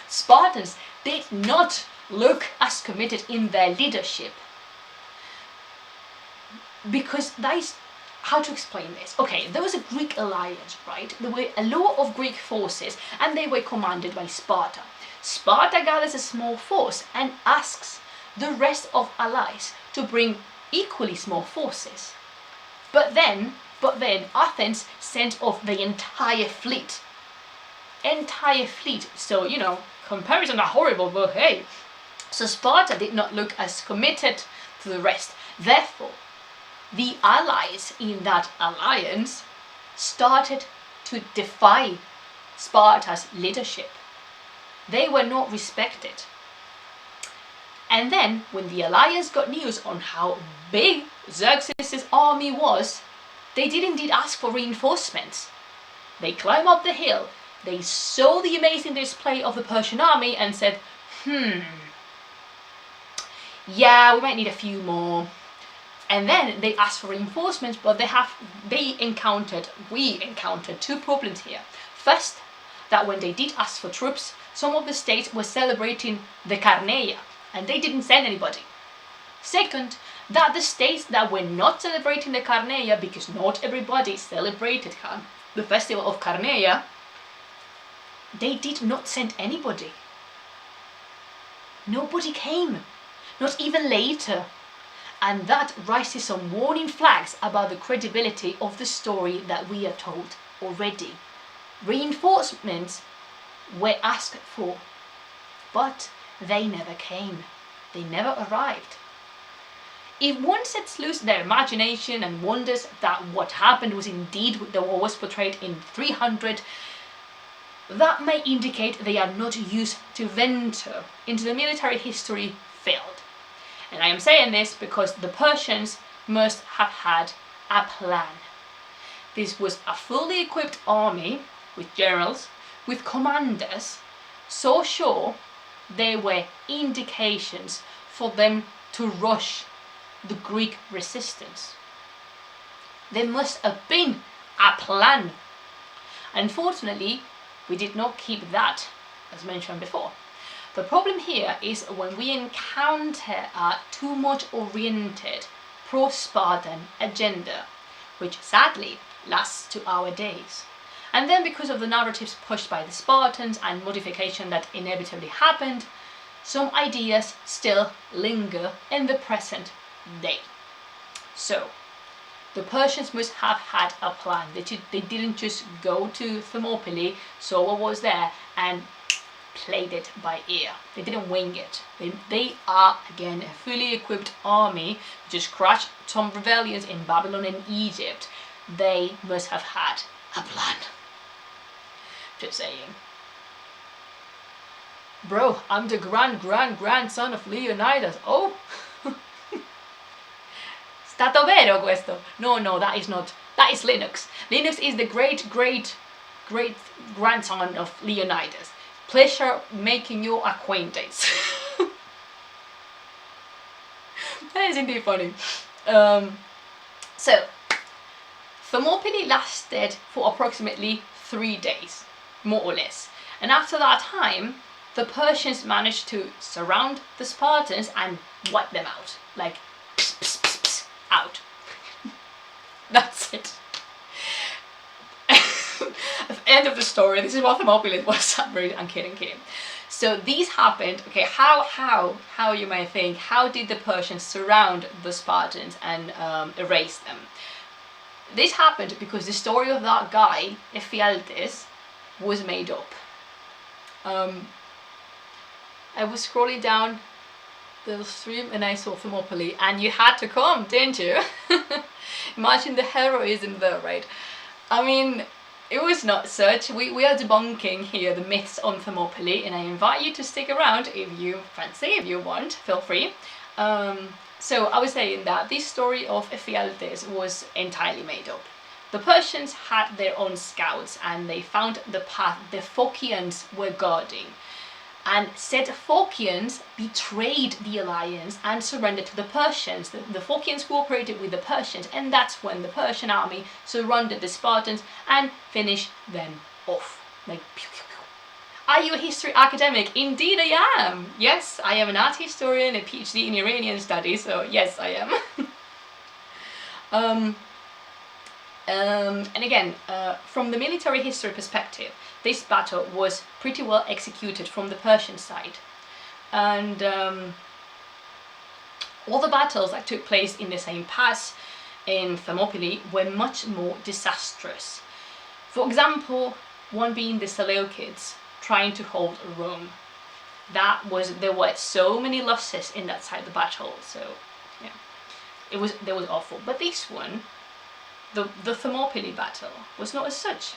Spartans did not look as committed in their leadership. Because that is, how to explain this? Okay, there was a Greek alliance, right? There were a lot of Greek forces and they were commanded by Sparta. Sparta gathers a small force and asks the rest of allies to bring equally small forces. But then Athens sent off the entire fleet. So, you know, comparisons are horrible, but hey. So Sparta did not look as committed to the rest. Therefore, the allies in that alliance started to defy Sparta's leadership. They were not respected. And then, when the alliance got news on how big Xerxes' army was, they did indeed ask for reinforcements. They climbed up the hill, they saw the amazing display of the Persian army and said, yeah, we might need a few more. And then they asked for reinforcements, but we encountered two problems here. First, that when they did ask for troops, some of the states were celebrating the Carneia, and they didn't send anybody. Second, that the states that were not celebrating the Carneia, because not everybody celebrated the festival of Carneia, they did not send anybody. Nobody came, not even later. And that raises some warning flags about the credibility of the story that we are told already. Reinforcements were asked for, but they never came. They never arrived. If one sets loose their imagination and wonders that what happened was indeed what was portrayed in 300, that may indicate they are not used to venture into the military history field. And I am saying this because the Persians must have had a plan. This was a fully equipped army with generals, with commanders, so sure there were indications for them to rush the Greek resistance. There must have been a plan. Unfortunately, we did not keep that, as mentioned before. The problem here is when we encounter a too much oriented pro-Spartan agenda, which sadly lasts to our days. And then because of the narratives pushed by the Spartans and modification that inevitably happened, some ideas still linger in the present day. So, the Persians must have had a plan. They didn't just go to Thermopylae, saw what was there, and played it by ear. They didn't wing it. They are, again, a fully equipped army, just crushed some rebellions in Babylon and Egypt. They must have had a plan. Just saying. Bro, I'm the grandson of Leonidas. Oh! Stato vero questo? No, that is not. That is Linux. Linux is the great grandson of Leonidas. Pleasure making your acquaintance. That is indeed funny. So, Thermopylae lasted for approximately 3 days, more or less. And after that time, the Persians managed to surround the Spartans and wipe them out. Like, pss, pss, pss, pss, out. That's it. End of the story. This is what Thermopylae was. I'm kidding. So these happened. Okay, how you may think? How did the Persians surround the Spartans and erase them? This happened because the story of that guy Ephialtes was made up. I was scrolling down the stream and I saw Thermopylae, and you had to come, didn't you? Imagine the heroism there, right? I mean, it was not such. We are debunking here the myths on Thermopylae, and I invite you to stick around if you fancy, if you want, feel free. So I was saying that this story of Ephialtes was entirely made up. The Persians had their own scouts and they found the path the Phocians were guarding. And said Phocians betrayed the alliance and surrendered to the Persians. The Phocians cooperated with the Persians, and that's when the Persian army surrounded the Spartans and finished them off. Like, pew, pew, pew. Are you a history academic? Indeed I am. Yes, I am an art historian, a PhD in Iranian studies, so yes, I am. And again, from the military history perspective, this battle was pretty well executed from the Persian side. And all the battles that took place in the same pass in Thermopylae were much more disastrous. For example, one being the Seleucids trying to hold Rome. There were so many losses in that side of the battle, so yeah, that was awful. But this one, the Thermopylae battle, was not as such.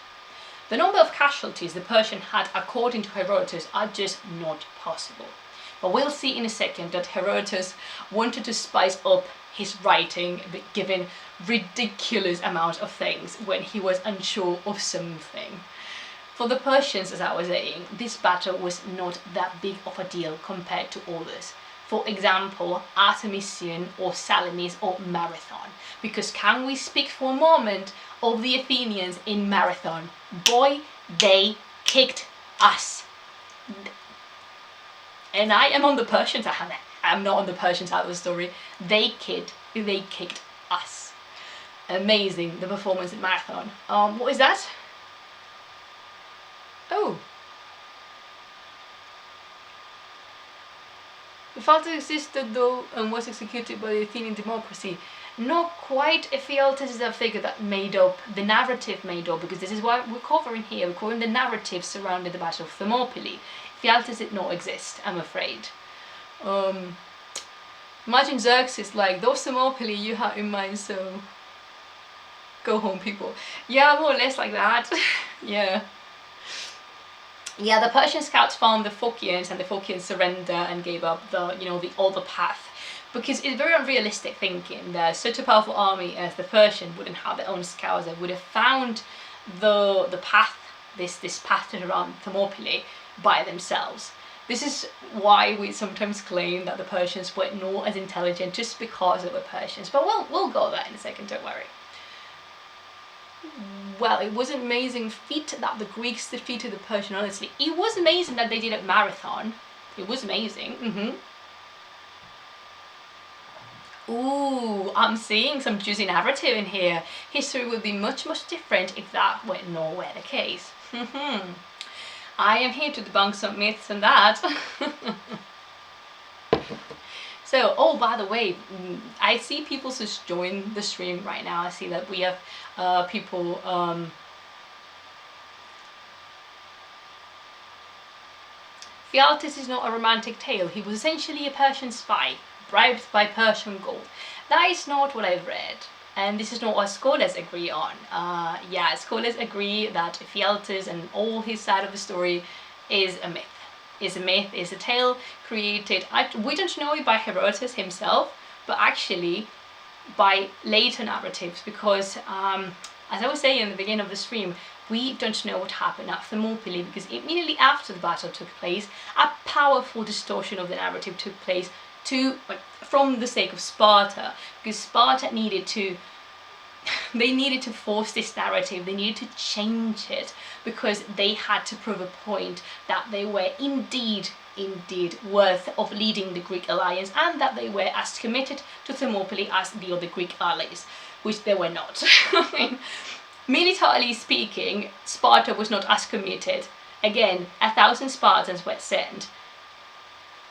The number of casualties the Persians had, according to Herodotus, are just not possible. But we'll see in a second that Herodotus wanted to spice up his writing, given ridiculous amount of things when he was unsure of something. For the Persians, as I was saying, this battle was not that big of a deal compared to others. for example, Artemisian or Salamis or Marathon. Because can we speak for a moment of the Athenians in Marathon? Boy, they kicked us. And I am on the Persian side. I'm not on the Persian side of the story. They kicked us. Amazing, the performance in Marathon. What is that? Oh. Ephialtes existed though and was executed by the Athenian democracy. Not quite. Ephialtes is a figure that made up, the narrative made up, because this is what we're covering here. We're covering the narrative surrounding the Battle of Thermopylae. Ephialtes did not exist, I'm afraid. Imagine Xerxes like, those Thermopylae you had in mind, so go home people. Yeah, more or less like that. Yeah. Yeah, the Persian scouts found the Phocians, and the Phocians surrendered and gave up the, the other path. Because it's very unrealistic thinking that such a powerful army as the Persian wouldn't have their own scouts. They would have found the path, this path around Thermopylae by themselves. This is why we sometimes claim that the Persians were not as intelligent just because they were Persians. But we'll go there in a second, don't worry. Well, it was an amazing feat that the Greeks defeated the Persians, honestly. It was amazing that they did a marathon. It was amazing. Ooh, I'm seeing some juicy narrative in here. History would be much, much different if that were nowhere the case. I am here to debunk some myths and that. So, oh, by the way, I see people just join the stream right now. I see that we have people... Ephialtes is not a romantic tale. He was essentially a Persian spy, bribed by Persian gold. That is not what I've read. And this is not what scholars agree on. Yeah, scholars agree that Ephialtes and all his side of the story is a myth. Is a tale created, we don't know it by Herodotus himself, but actually by later narratives, because as I was saying in the beginning of the stream, we don't know what happened at Thermopylae, because immediately after the battle took place, a powerful distortion of the narrative took place from the sake of Sparta, because Sparta needed to force this narrative, they needed to change it, because they had to prove a point that they were indeed worth of leading the Greek alliance, and that they were as committed to Thermopylae as the other Greek allies, which they were not. I mean, militarily speaking, Sparta was not as committed. Again, 1,000 Spartans were sent.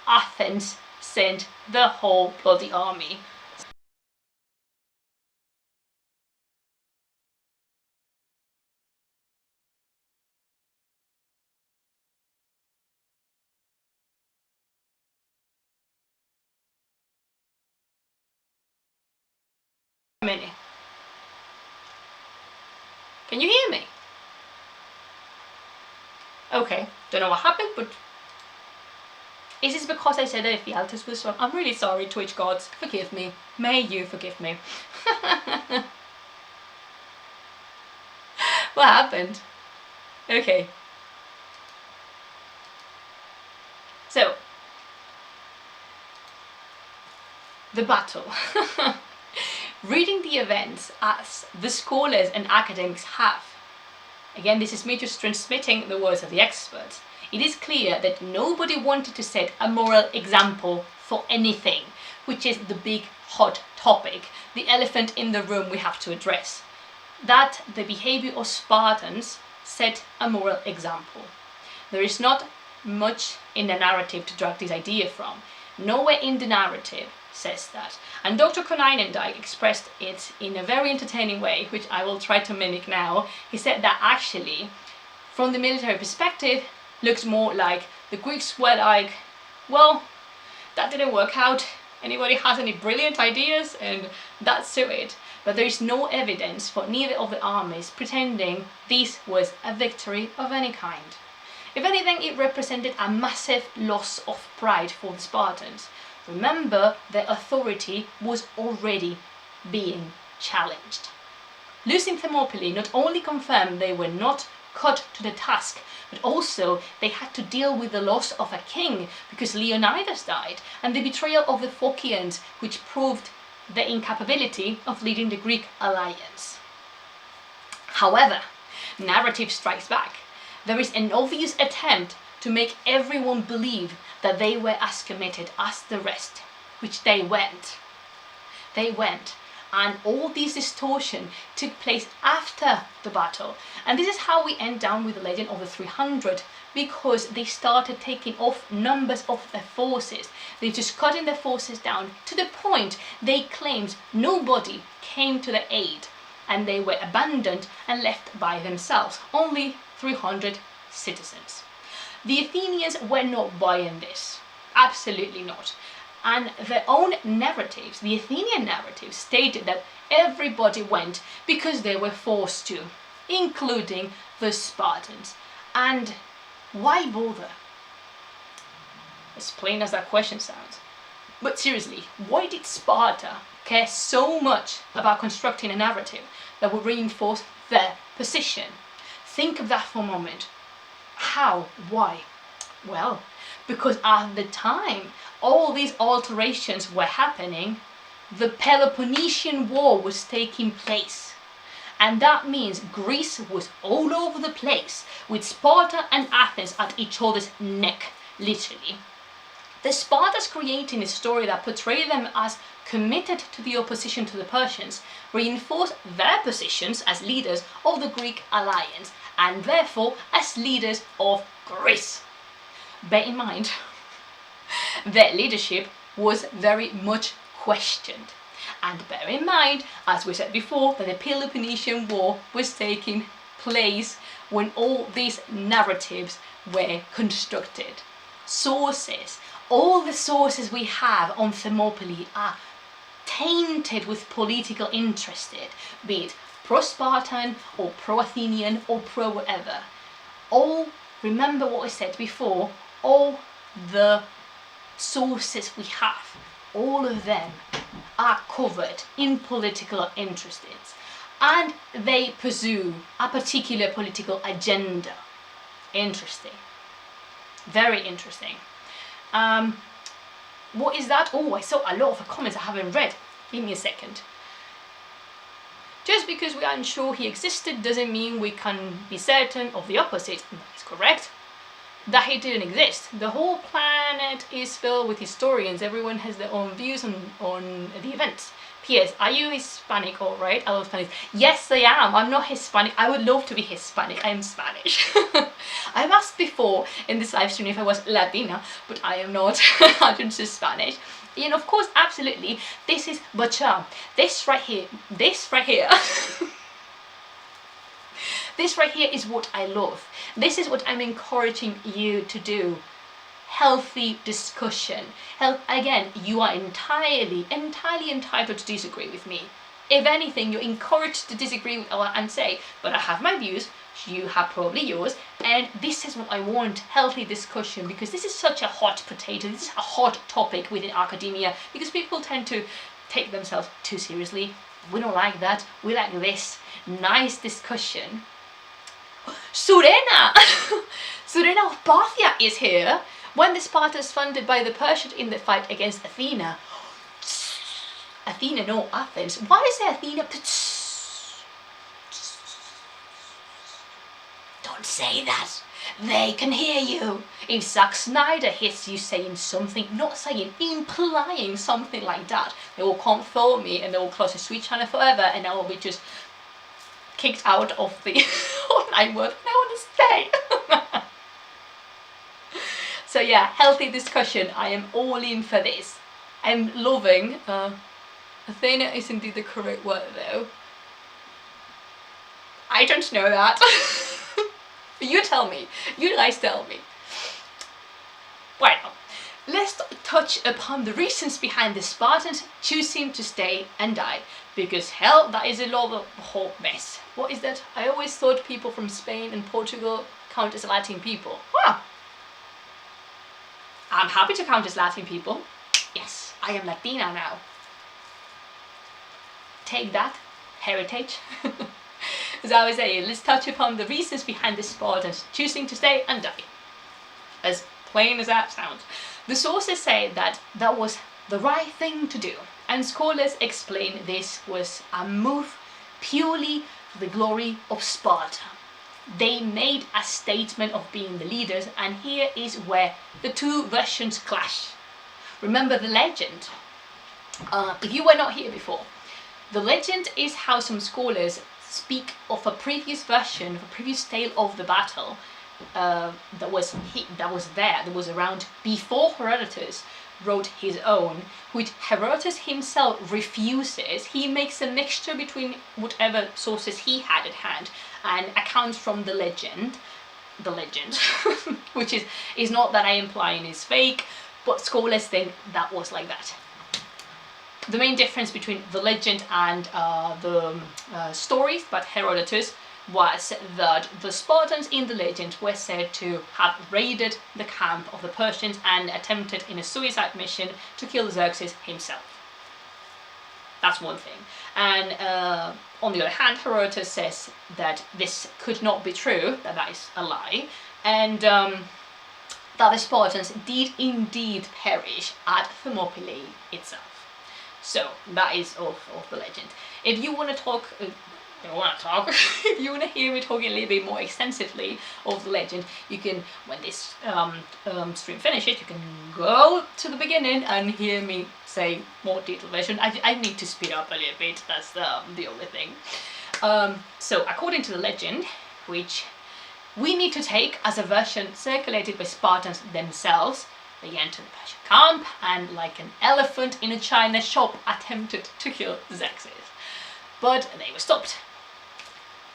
Athens sent the whole bloody army. Minute. Can you hear me? Okay, don't know what happened, but is this because I said that Ephialtes was wrong? I'm really sorry, Twitch gods. Forgive me. May you forgive me. What happened? Okay. So, the battle. Reading the events as the scholars and academics have. Again, this is me just transmitting the words of the experts. It is clear that nobody wanted to set a moral example for anything, which is the big hot topic, the elephant in the room we have to address. That the behavior of Spartans set a moral example. There is not much in the narrative to drag this idea from. Nowhere in the narrative says that. And Dr. Konynendijk expressed it in a very entertaining way, which I will try to mimic now. He said that actually, from the military perspective, looks more like the Greeks were like, well, that didn't work out. Anybody has any brilliant ideas? And that's to it. But there is no evidence for neither of the armies pretending this was a victory of any kind. If anything, it represented a massive loss of pride for the Spartans. Remember, their authority was already being challenged. Losing Thermopylae not only confirmed they were not cut to the task, but also they had to deal with the loss of a king because Leonidas died, and the betrayal of the Phocians, which proved the incapability of leading the Greek alliance. However, narrative strikes back. There is an obvious attempt to make everyone believe that they were as committed as the rest, which they weren't. And all this distortion took place after the battle. And this is how we end down with the legend of the 300, because they started taking off numbers of their forces. They just cutting their forces down to the point they claimed nobody came to their aid, and they were abandoned and left by themselves, only 300 citizens. The Athenians were not buying this, absolutely not. And their own narratives, the Athenian narratives, stated that everybody went because they were forced to, including the Spartans. And why bother? As plain as that question sounds. But seriously, why did Sparta care so much about constructing a narrative that would reinforce their position? Think of that for a moment. How? Why? Well, because at the time all these alterations were happening, the Peloponnesian War was taking place. And that means Greece was all over the place, with Sparta and Athens at each other's neck, literally. The Spartans creating a story that portrayed them as committed to the opposition to the Persians reinforced their positions as leaders of the Greek alliance, and therefore as leaders of Greece. Bear in mind, their leadership was very much questioned. And bear in mind, as we said before, that the Peloponnesian War was taking place when all these narratives were constructed. Sources. All the sources we have on Thermopylae are tainted with political interest, be it pro-Spartan or pro-Athenian or pro-whatever. All, remember what I said before, all the sources we have, all of them are covered in political interests, and they pursue a particular political agenda. Interesting. Very interesting. What is that? Oh, I saw a lot of comments I haven't read. Give me a second. Just because we aren't sure he existed doesn't mean we can be certain of the opposite. That is correct. That he didn't exist. The whole planet is filled with historians. Everyone has their own views on the events. P.S. Are you Hispanic? All right, I love Spanish. Yes, I am. I'm not Hispanic. I would love to be Hispanic. I'm Spanish. I've asked before in this live stream if I was Latina, but I am not. I'm just Spanish. And of course, absolutely, this is bacha. This right here. This right here is what I love. This is what I'm encouraging you to do. Healthy discussion. Again, you are entirely entitled to disagree with me. If anything, you're encouraged to disagree with Allah and say, but I have my views, you have probably yours, and this is what I want, healthy discussion, because this is such a hot potato, this is a hot topic within academia, because people tend to take themselves too seriously. We don't like that. We like this nice discussion. Surena! Surena of Parthia is here. When the Spartans funded by the Persians in the fight against Athena. Athena, no, Athens. Why is there Athena? Don't say that. They can hear you. If Zack Snyder hits you saying something, not saying, implying something like that, they will come for me and they will close the Switch channel forever, and I will be just kicked out of the online world. I want to stay. So yeah, healthy discussion. I am all in for this. I'm loving. Athena is indeed the correct word though. I don't know that. You tell me. You guys tell me. Well, let's touch upon the reasons behind the Spartans choosing to stay and die. Because hell, that is a lot of whole mess. What is that? I always thought people from Spain and Portugal count as Latin people. Wow. I'm happy to count as Latin people. Yes, I am Latina now. Take that, heritage. As I was saying, let's touch upon the reasons behind the Spartans choosing to stay and die. As plain as that sounds. The sources say that that was the right thing to do, and scholars explain this was a move purely for the glory of Sparta. They made a statement of being the leaders, and here is where the two versions clash. Remember the legend? If you were not here before, the legend is how some scholars speak of a previous version, of a previous tale of the battle that was around before Herodotus wrote his own, which Herodotus himself refuses. He makes a mixture between whatever sources he had at hand and accounts from the legend, which is not that I implying is fake, but scholars think that was like that. The main difference between the legend and the stories about Herodotus was that the Spartans in the legend were said to have raided the camp of the Persians and attempted in a suicide mission to kill Xerxes himself. That's one thing. And on the other hand, Herodotus says that this could not be true, that is a lie, and that the Spartans did indeed perish at Thermopylae itself. So that is of the legend. If you want to talk, if you want to hear me talking a little bit more extensively of the legend, you can, when this stream finishes, you can go to the beginning and hear me say more detailed version. I need to speed up a little bit, that's the only thing. So according to the legend, which we need to take as a version circulated by Spartans themselves, they entered the Persian camp and, like an elephant in a china shop, attempted to kill Xerxes. But they were stopped.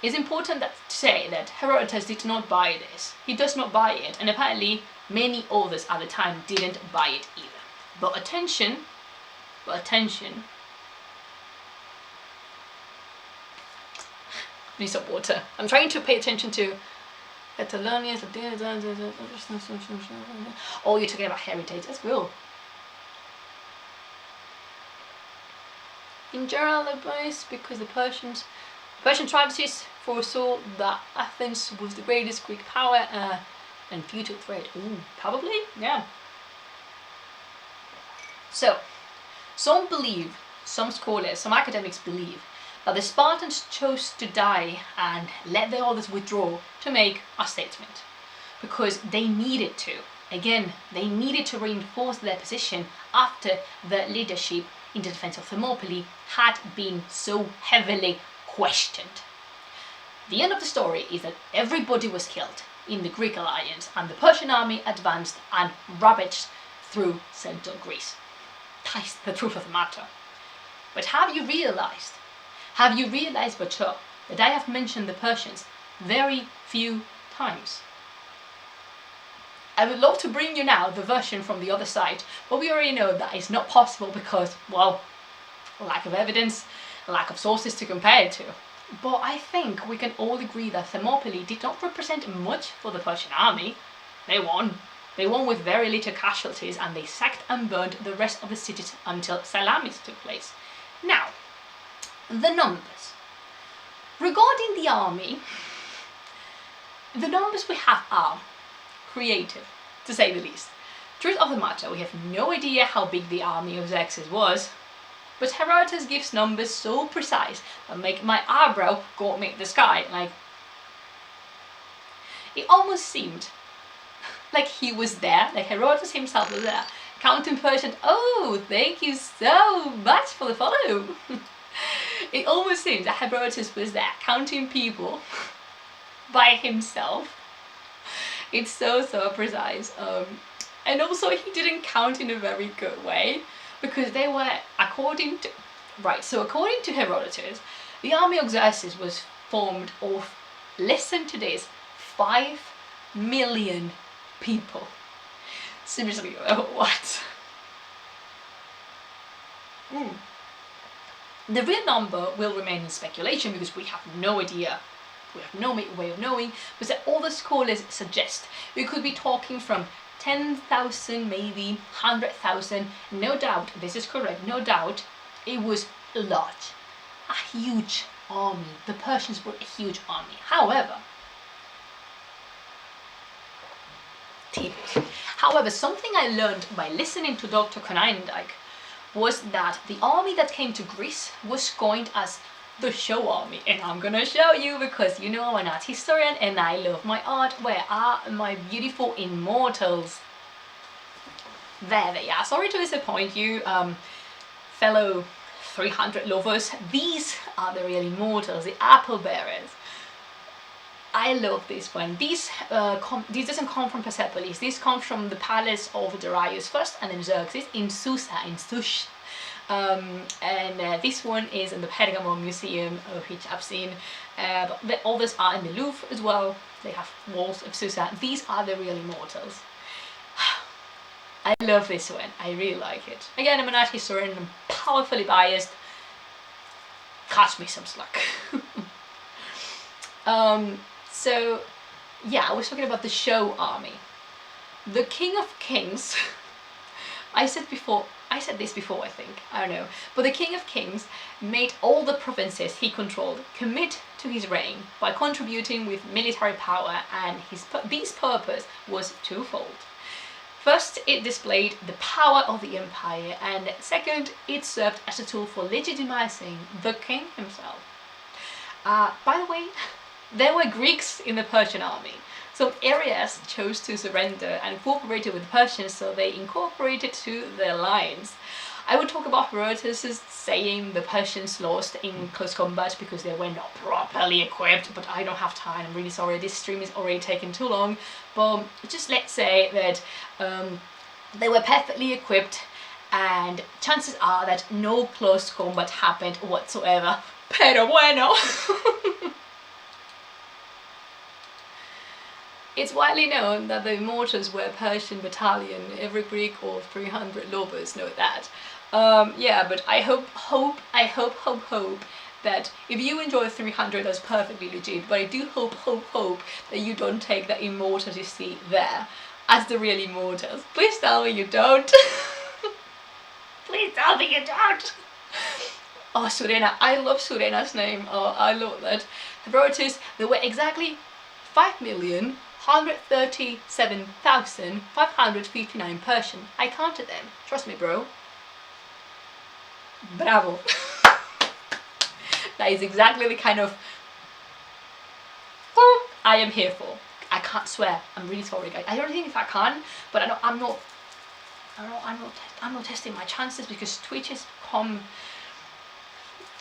It's important to say that Herodotus did not buy this. He does not buy it, and apparently many others at the time didn't buy it either. But attention. Need some water. I'm trying to pay attention to Catalonians. Oh, you're talking about heritage as well. In general, advice, because the Persian tribes foresaw that Athens was the greatest Greek power and future threat. Ooh, probably, yeah. So, some scholars, some academics believe that the Spartans chose to die and let the others withdraw to make a statement, because they needed to. Again, they needed to reinforce their position after the leadership in the defense of Thermopylae had been so heavily questioned. The end of the story is that everybody was killed in the Greek alliance, and the Persian army advanced and ravaged through central Greece. That's the truth of the matter. But have you realized, Bacho, that I have mentioned the Persians very few times? I would love to bring you now the version from the other side, but we already know that is not possible because, well, lack of evidence, lack of sources to compare it to. But I think we can all agree that Thermopylae did not represent much for the Persian army. They won. They won with very little casualties, and they sacked and burned the rest of the cities until Salamis took place. Now, the numbers. Regarding the army, the numbers we have are creative, to say the least. Truth of the matter, we have no idea how big the army of Xerxes was, but Herodotus gives numbers so precise that make my eyebrow go up in the sky. Like, it almost seemed like he was there, like Herodotus himself was there, counting Persians. Oh, thank you so much for the follow. It almost seems that Herodotus was there, counting people by himself. It's so precise. And also he didn't count in a very good way, because they were, according to Herodotus, the army of Xerxes was formed of, listen to this, 5 million people. Seriously, what? The real number will remain in speculation because we have no idea. We have no way of knowing, but that all the scholars suggest we could be talking from 10,000, maybe 100,000. No doubt, this is correct, no doubt, it was large, a huge army. The Persians were a huge army. However, something I learned by listening to Dr. Konyndyk was that the army that came to Greece was coined as the show army, and I'm gonna show you, because you know I'm an art historian and I love my art. Where are my beautiful immortals? There they are. Sorry to disappoint you, fellow 300 lovers. These are the real immortals, the apple bearers. I love this one. These doesn't come from Persepolis. This comes from the palace of Darius first and then Xerxes in Susa, in Sush. This one is in the Pergamon Museum, which I've seen, but the others are in the Louvre as well. They have walls of Susa. These are the real immortals. I love this one. I really like it. Again, I'm an art historian. I'm powerfully biased. Cut me some slack. So yeah, I was talking about the show army. The King of Kings, I said this before, I think, I don't know, but the King of Kings made all the provinces he controlled commit to his reign by contributing with military power, and this purpose was twofold. First, it displayed the power of the empire, and second, it served as a tool for legitimizing the king himself. By the way, there were Greeks in the Persian army. Some areas chose to surrender and cooperated with the Persians, so they incorporated to their lines. I would talk about Herodotus saying the Persians lost in close combat because they were not properly equipped, but I don't have time. I'm really sorry, this stream is already taking too long. But just let's say that they were perfectly equipped, and chances are that no close combat happened whatsoever. Pero bueno! It's widely known that the immortals were a Persian battalion. Every Greek or 300 lovers know that. Yeah, but I hope that if you enjoy 300, that's perfectly legit. But I do hope that you don't take the immortals you see there as the real immortals. Please tell me you don't. Please tell me you don't. Oh, Surena. I love Surena's name. Oh, I love that. Herodotus, there were exactly 5,137,559 Persian. I counted them. Trust me, bro. Bravo. That is exactly the kind of I am here for. I can't swear. I'm really sorry, guys. I don't think if I can, but I'm not testing my chances because Twitch has come.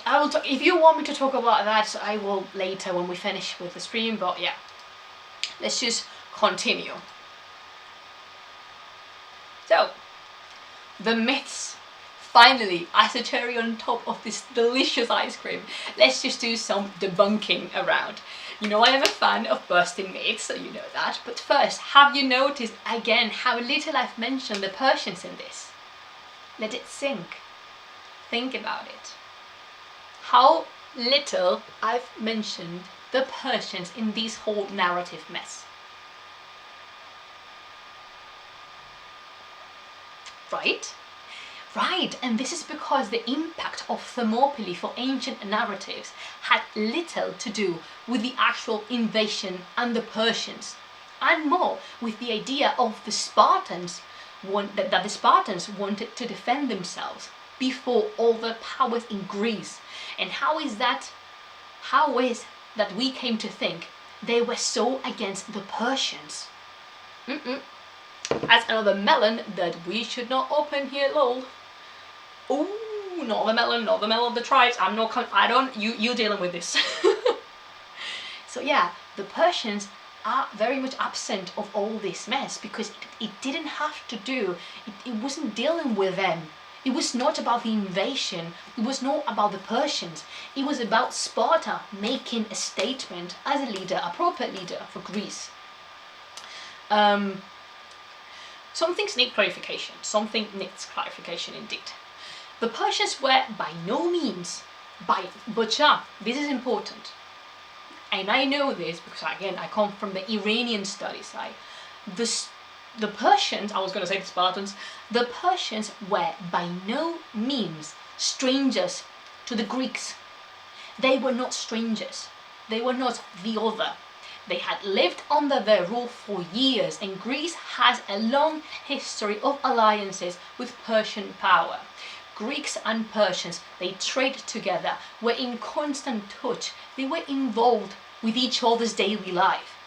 I will talk, if you want me to talk about that, I will later when we finish with the stream. But yeah, let's just continue. So, the myths. Finally, as a cherry on top of this delicious ice cream, let's just do some debunking around. You know I am a fan of bursting myths, so you know that. But first, have you noticed again how little I've mentioned the Persians in this? Let it sink. Think about it. How little I've mentioned the Persians in this whole narrative mess. Right? Right, and this is because the impact of Thermopylae for ancient narratives had little to do with the actual invasion and the Persians, and more with the idea of the Spartans, that the Spartans wanted to defend themselves before all the powers in Greece. And how is that we came to think they were so against the Persians? That's another melon that we should not open here, lol. Ooh, not the melon of the tribes. You dealing with this. So yeah, the Persians are very much absent of all this mess because it didn't have to do, it wasn't dealing with them. It was not about the invasion, it was not about the Persians, it was about Sparta making a statement as a leader, a proper leader for Greece. Some things need clarification, something needs clarification indeed. The Persians were by no means, but yeah, this is important. And I know this because again, I come from the Iranian study side. The Persians, I was going to say the Spartans, the Persians were by no means strangers to the Greeks. They were not strangers. They were not the other. They had lived under their rule for years, and Greece has a long history of alliances with Persian power. Greeks and Persians, they traded together, were in constant touch, they were involved with each other's daily life.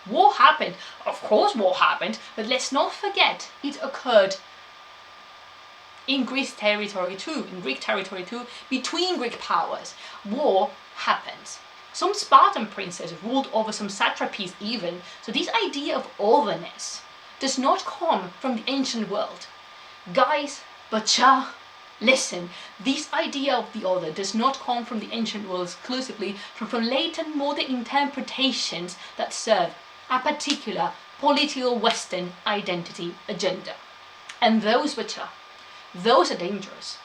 War happened, of course war happened, but let's not forget it occurred in Greek territory too, between Greek powers. War happens. Some Spartan princes ruled over some satrapies even, so this idea of otherness does not come from the ancient world. Guys, bacha, listen, this idea of the other does not come from the ancient world exclusively, from latent modern interpretations that serve a particular political Western identity agenda. And those, bacha, those are dangerous.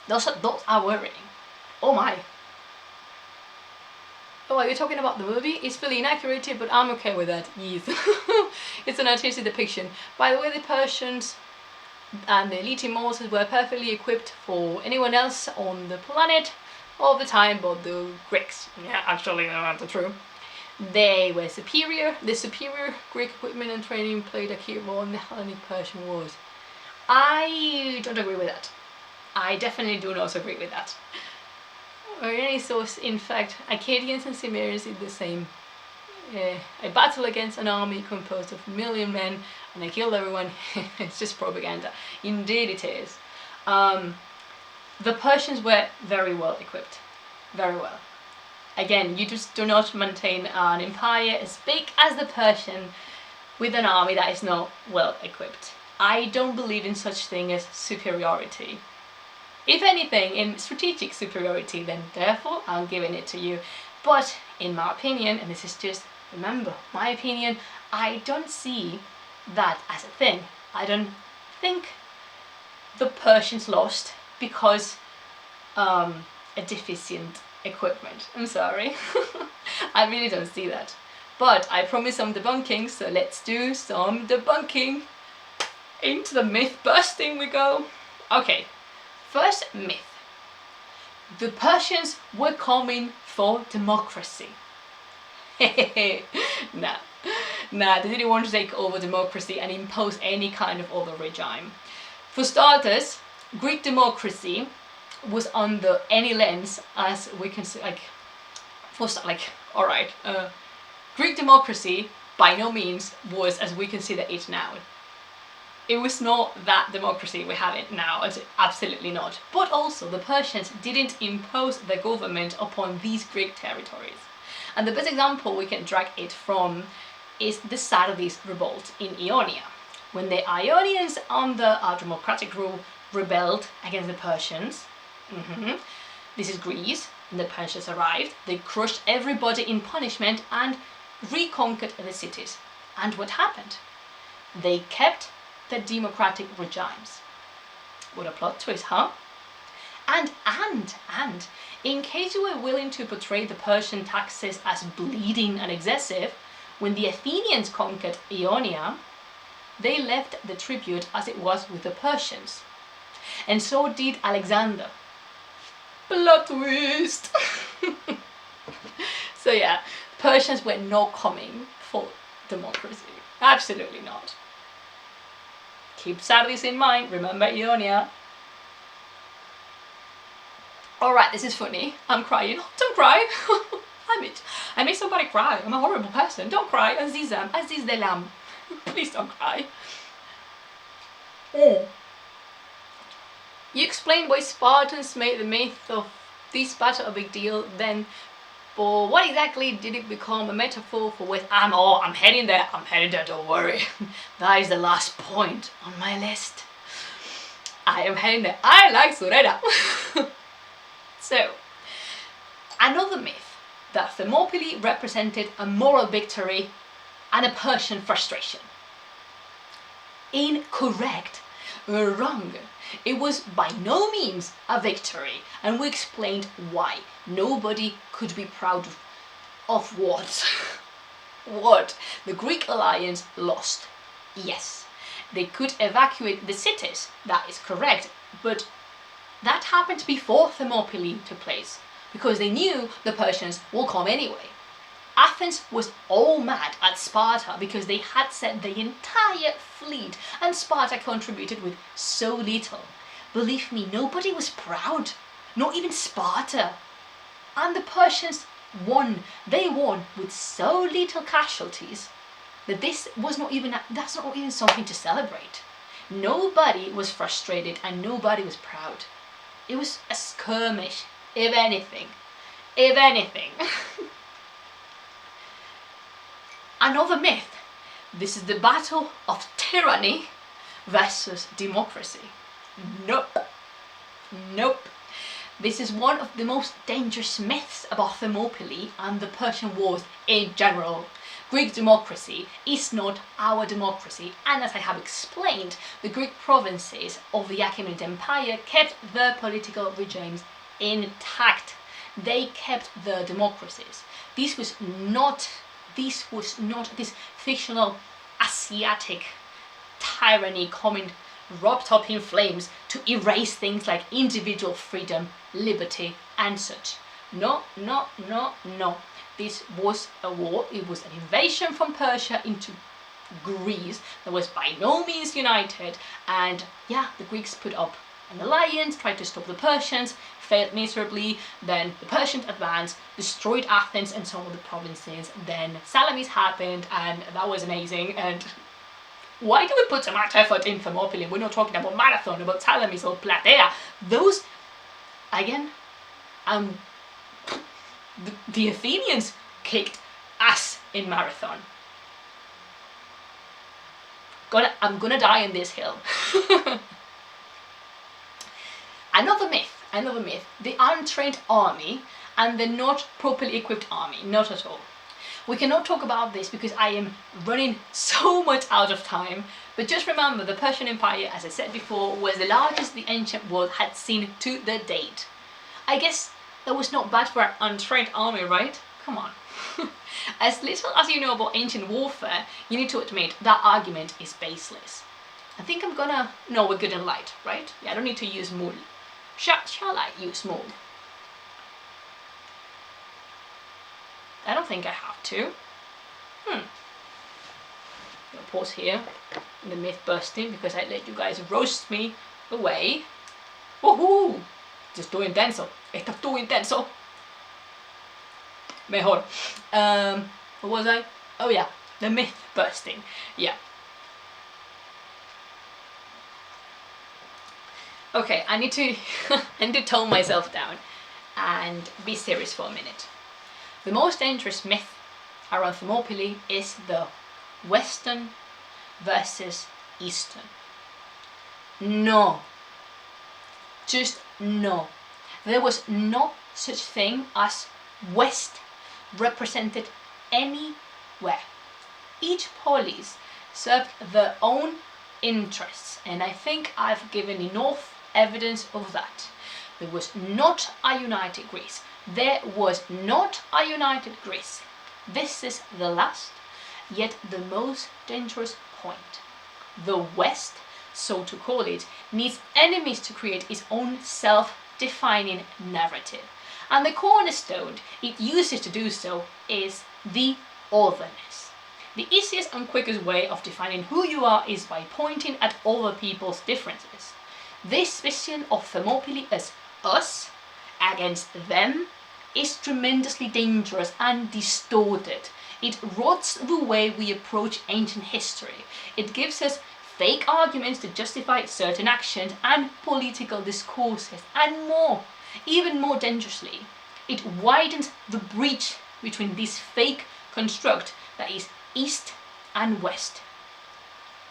Those are worrying. Oh my. Oh, you're talking about the movie? It's fully inaccurate, but I'm okay with that. Yes. It's an artistic depiction. By the way, the Persians and the elite immortals were perfectly equipped for anyone else on the planet all the time, but the Greeks. Yeah, actually, that's true. They were superior. The superior Greek equipment and training played a key role in the Hellenic Persian Wars. I don't agree with that. I definitely do not agree with that. Or any source, in fact, Akkadians and Cimmerians did the same. A battle against an army composed of 1 million men and they killed everyone. It's just propaganda. Indeed it is. The Persians were very well equipped. Very well. Again, you just do not maintain an empire as big as the Persian with an army that is not well equipped. I don't believe in such thing as superiority. If anything, in strategic superiority, then therefore I'm giving it to you. But in my opinion, and this is just, remember, my opinion, I don't see that as a thing. I don't think the Persians lost because a deficient equipment. I'm sorry. I really don't see that. But I promise some debunking, so let's do some debunking. Into the myth busting we go. Okay. First myth. The Persians were coming for democracy. Nah, they didn't want to take over democracy and impose any kind of other regime. For starters, Greek democracy was under any lens, as we can see, Greek democracy by no means was as we consider it now. It was not that democracy we have it now, absolutely not. But also, the Persians didn't impose their government upon these Greek territories. And the best example we can drag it from is the Sardis revolt in Ionia. When the Ionians under our democratic rule rebelled against the Persians, this is Greece, and the Persians arrived, they crushed everybody in punishment and reconquered the cities. And what happened? They kept the democratic regimes. What a plot twist, huh? And in case you were willing to portray the Persian taxes as bleeding and excessive, when the Athenians conquered Ionia, they left the tribute as it was with the Persians. And so did Alexander. Plot twist! So yeah, Persians were not coming for democracy. Absolutely not. Keep Sardis in mind, remember Ionia. Alright, this is funny. I'm crying. Don't cry. I made somebody cry. I'm a horrible person. Don't cry. Azizam. Aziz Delam. Please don't cry. You explained why Spartans made the myth of this battle a big deal, then but what exactly did it become a metaphor for? With I'm heading there, don't worry. That is the last point on my list. I am heading there. I like Sureda. So, another myth, that Thermopylae represented a moral victory and a Persian frustration. Incorrect. Wrong. It was by no means a victory, and we explained why. Nobody could be proud of what? What? The Greek alliance lost. Yes, they could evacuate the cities, that is correct, but that happened before Thermopylae took place. because they knew the Persians will come anyway. Athens was all mad at Sparta because they had sent the entire fleet and Sparta contributed with so little. Believe me, nobody was proud, not even Sparta. And the Persians won. They won with so little casualties that that's not even something to celebrate. Nobody was frustrated and nobody was proud. It was a skirmish, if anything. If anything. Another myth. This is the battle of tyranny versus democracy. Nope. Nope. This is one of the most dangerous myths about Thermopylae and the Persian Wars in general. Greek democracy is not our democracy, and as I have explained, the Greek provinces of the Achaemenid Empire kept their political regimes intact. They kept their democracies. This was not this fictional Asiatic tyranny coming wrapped up in flames to erase things like individual freedom, liberty, and such. No, no, no, no. This was a war. It was an invasion from Persia into Greece that was by no means united, and yeah, the Greeks put up an alliance, tried to stop the Persians, failed miserably. Then the Persians advanced, destroyed Athens and some of the provinces. Then Salamis happened, and that was amazing. And why do we put so much effort in Thermopylae? We're not talking about Marathon, about Salamis or Plataea. Those, again, the Athenians kicked ass in Marathon. I'm gonna die in this hill. Another myth, the untrained army and the not properly equipped army, not at all. We cannot talk about this because I am running so much out of time, but just remember the Persian Empire, as I said before, was the largest the ancient world had seen to the date. I guess that was not bad for an untrained army, right? Come on. As little as you know about ancient warfare, you need to admit that argument is baseless. I think no, we're good and light, right? Yeah, I don't need to use mul. Shall I use mul? I don't think I have to. I'll pause here in the myth bursting because I let you guys roast me away. Woohoo! Esto estuvo intenso. Esto estuvo intenso. Mejor. What was I? Oh yeah, the myth bursting. Yeah. Okay, I need to tone myself down and be serious for a minute. The most dangerous myth around Thermopylae is the Western versus Eastern. No. Just no. There was no such thing as West represented anywhere. Each polis served their own interests, and I think I've given enough evidence of that. There was not a united Greece. There was not a united Greece. This is the last, yet the most dangerous point. The West, so to call it, needs enemies to create its own self-defining narrative. And the cornerstone it uses to do so is the otherness. The easiest and quickest way of defining who you are is by pointing at other people's differences. This vision of Thermopylae as us against them is tremendously dangerous and distorted. It rots the way we approach ancient history. It gives us fake arguments to justify certain actions and political discourses, and more, even more dangerously, it widens the breach between this fake construct that is East and West.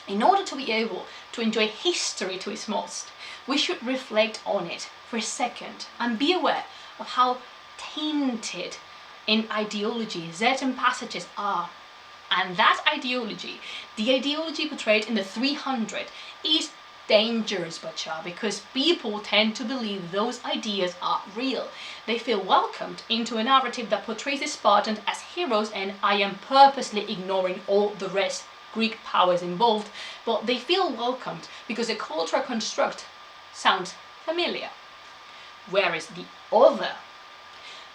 In order to be able to enjoy history to its most, we should reflect on it for a second and be aware of how tainted in ideology certain passages are. And that ideology, the ideology portrayed in the 300, is dangerous, Bacha, because people tend to believe those ideas are real. They feel welcomed into a narrative that portrays the Spartans as heroes, and I am purposely ignoring all the rest Greek powers involved, but they feel welcomed because the cultural construct sounds familiar. Whereas the other,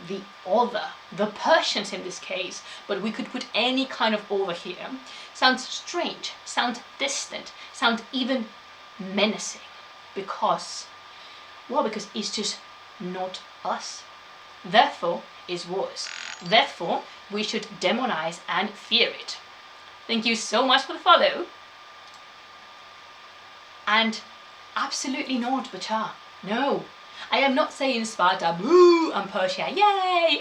the other, the Persians in this case, but we could put any kind of other here, sounds strange, sounds distant, sounds even menacing, because, well, because it's just not us. Therefore, it's worse. Therefore, we should demonize and fear it. Thank you so much for the follow. And absolutely not, Bachar. No. I am not saying Sparta, boo, and Persia, yay!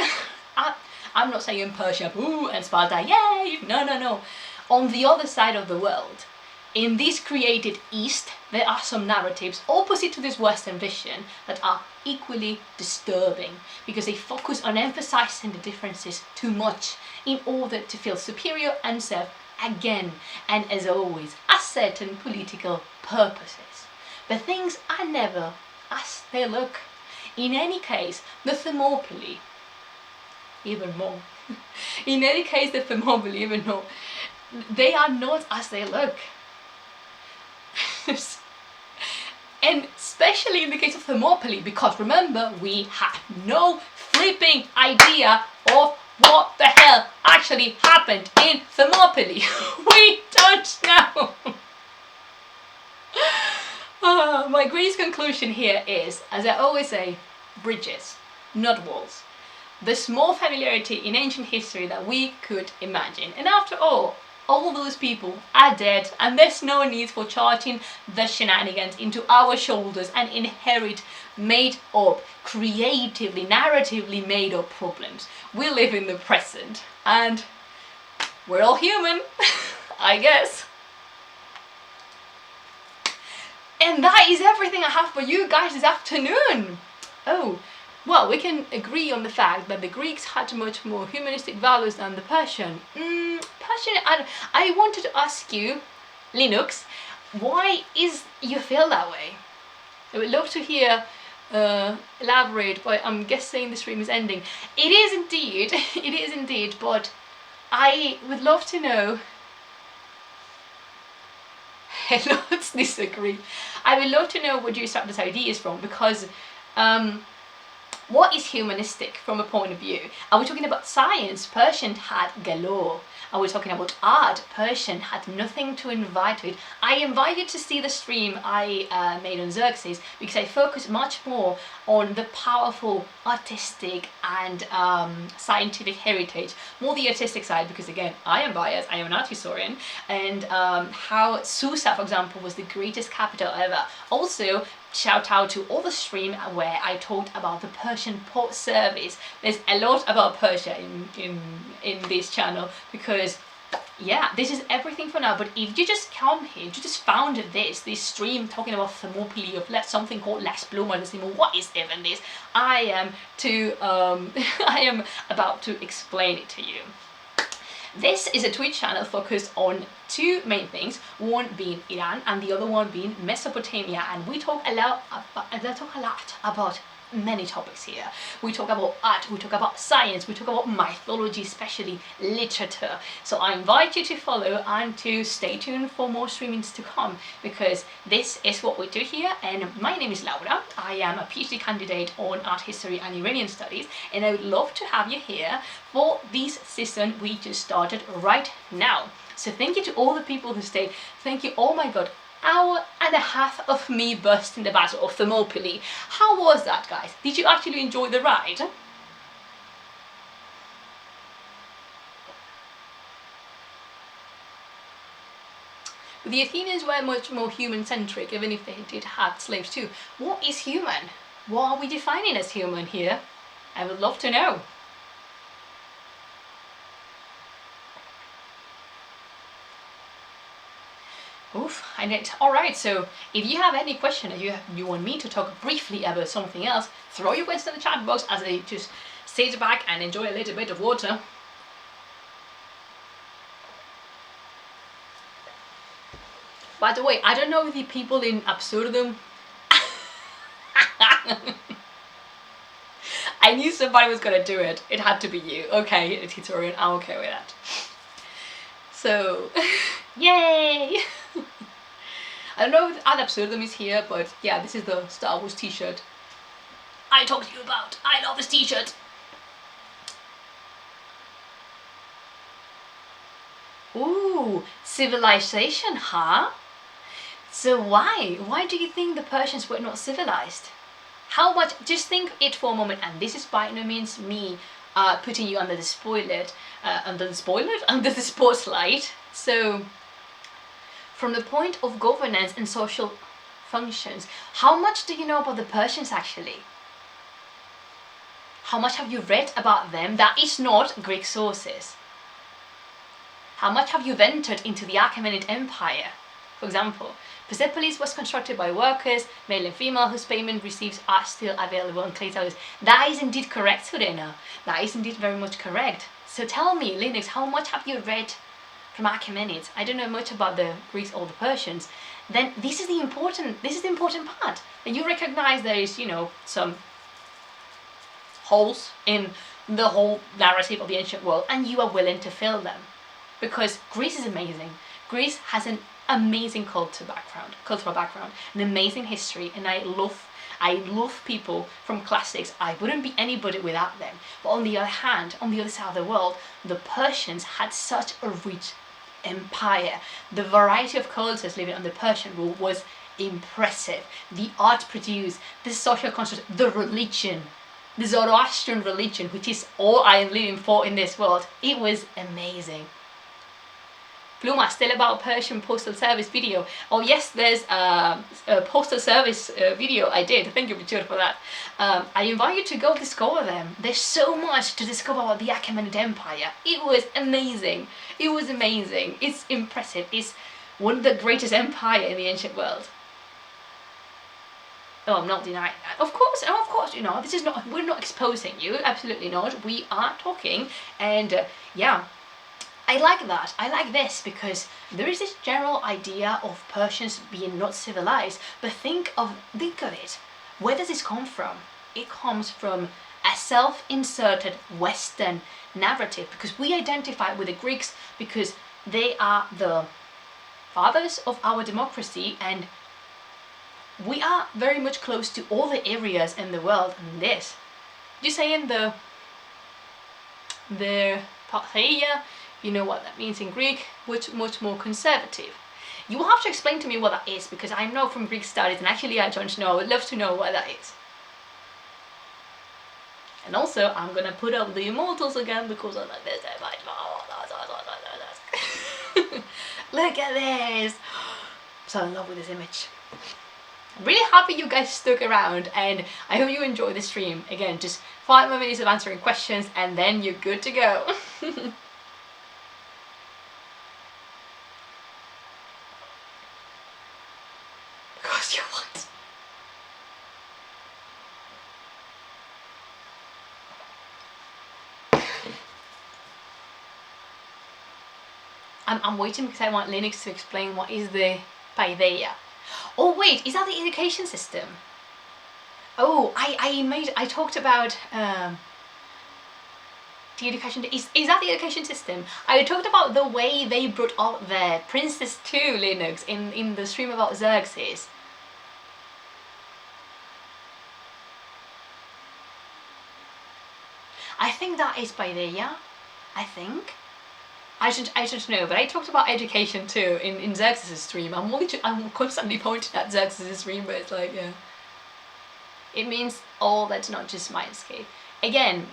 I'm not saying Persia, boo, and Sparta, yay! No, no, no. On the other side of the world, in this created East, there are some narratives opposite to this Western vision that are equally disturbing, because they focus on emphasizing the differences too much in order to feel superior and serve again, and as always, a certain political purposes. But things are never as they look. In any case, the Thermopylae, even more. In any case, the Thermopylae, even more. They are not as they look. And especially in the case of Thermopylae, because remember, we had no flipping idea of what the hell actually happened in Thermopylae. We don't know. My greatest conclusion here is, as I always say, bridges, not walls. The small familiarity in ancient history that we could imagine. And after all those people are dead, and there's no need for charging the shenanigans into our shoulders and inherit made up, creatively, narratively made up problems. We live in the present, and we're all human, I guess. And that is everything I have for you guys this afternoon. Oh, well, we can agree on the fact that the Greeks had much more humanistic values than the Persian. I wanted to ask you, Linux, why is you feel that way? I would love to hear elaborate, but I'm guessing the stream is ending. It is indeed, but I would love to know. Let's disagree. I would love to know where you start this ideas from, because what is humanistic from a point of view? Are we talking about science? Persian had galore. Are we talking about art? Persian had nothing to invite to it. I invite you to see the stream I made on Xerxes, because I focus much more on the powerful artistic and scientific heritage, more the artistic side, because again, I am biased, I am an art historian, and how Susa, for example, was the greatest capital ever. Also, shout out to all the stream where I talked about the Persian port service. There's a lot about Persia in this channel, because yeah, this is everything for now. But if you just come here, you just found this stream talking about Thermopylae, of something called Las Plumas, what is even this? I am about to explain it to you. This is a Twitch channel focused on two main things, one being Iran and the other one being Mesopotamia, and we talk a lot about many topics here. We talk about art, we talk about science, we talk about mythology, especially literature. So I invite you to follow and to stay tuned for more streamings to come, because this is what we do here. And my name is Laura. I am a PhD candidate on art history and Iranian studies, and I would love to have you here for this season we just started right now. So thank you to all the people who stayed. Thank you, oh my god, hour and a half of me bursting the battle of Thermopylae. How was that, guys? Did you actually enjoy the ride? The Athenians were much more human-centric, even if they did have slaves too. What is human? What are we defining as human here? I would love to know. Oof, alright, so if you have any question, if you want me to talk briefly about something else, throw your questions in the chat box as I just sit back and enjoy a little bit of water. By the way, I don't know if the people in Absurdum I knew somebody was gonna do it. It had to be you. Okay, Titorian, I'm okay with that. So, yay! I don't know if Ad Absurdum is here, but yeah, this is the Star Wars t-shirt I talked to you about. I love this t-shirt. Ooh, civilization, huh? So why? Why do you think the Persians were not civilized? How much, just think it for a moment, and this is by no means me putting you under the under the spotlight. So, from the point of governance and social functions, how much do you know about the Persians actually? How much have you read about them that is not Greek sources? How much have you ventured into the Achaemenid Empire? For example, Persepolis was constructed by workers, male and female, whose payment receipts are still available on clay tablets. That is indeed correct, Surena. That is indeed very much correct. So tell me, Linux, how much have you read from Achaemenids? I don't know much about the Greeks or the Persians. Then this is the important part. And you recognize there is, some holes in the whole narrative of the ancient world, and you are willing to fill them. Because Greece is amazing. Greece has an amazing cultural background, an amazing history, and I love people from classics. I wouldn't be anybody without them. But on the other hand, on the other side of the world, the Persians had such a rich empire. The variety of cultures living under Persian rule was impressive. The art produced, the social construct, the religion, the Zoroastrian religion, which is all I am living for in this world, it was amazing. Pluma, still about Persian postal service video. Oh yes, there's a postal service video I did. Thank you, Richard, for that. I invite you to go discover them. There's so much to discover about the Achaemenid Empire. It was amazing. It was amazing. It's impressive. It's one of the greatest empires in the ancient world. Oh, I'm not denying that. Of course, this is not, we're not exposing you, absolutely not. We are talking, and yeah. I like that. I like this because there is this general idea of Persians being not civilized, but think of it. Where does this come from? It comes from a self-inserted Western narrative, because we identify with the Greeks because they are the fathers of our democracy, and we are very much close to all the areas in the world. And this, you say in the Partheia, you know what that means in Greek, which much more conservative. You will have to explain to me what that is, because I know from Greek studies, and actually I don't know, I would love to know what that is. And also, I'm gonna put up the immortals again, because I like this so much. Look at this! I'm so in love with this image. I'm really happy you guys stuck around, and I hope you enjoyed the stream. Again, just 5 more minutes of answering questions, and then you're good to go. Because you want. I'm waiting because I want Linux to explain what is the paideia. Oh wait, is that the education system? Oh, I talked about the education. Is that the education system? I talked about the way they brought up their princes to Linux in the stream about Xerxes. I think that is paideia. I think. I don't know, but I talked about education too in Xerxes' stream. I'm constantly pointing at Xerxes' stream, but it's like, yeah. It means all that's not just Mindscape. Again,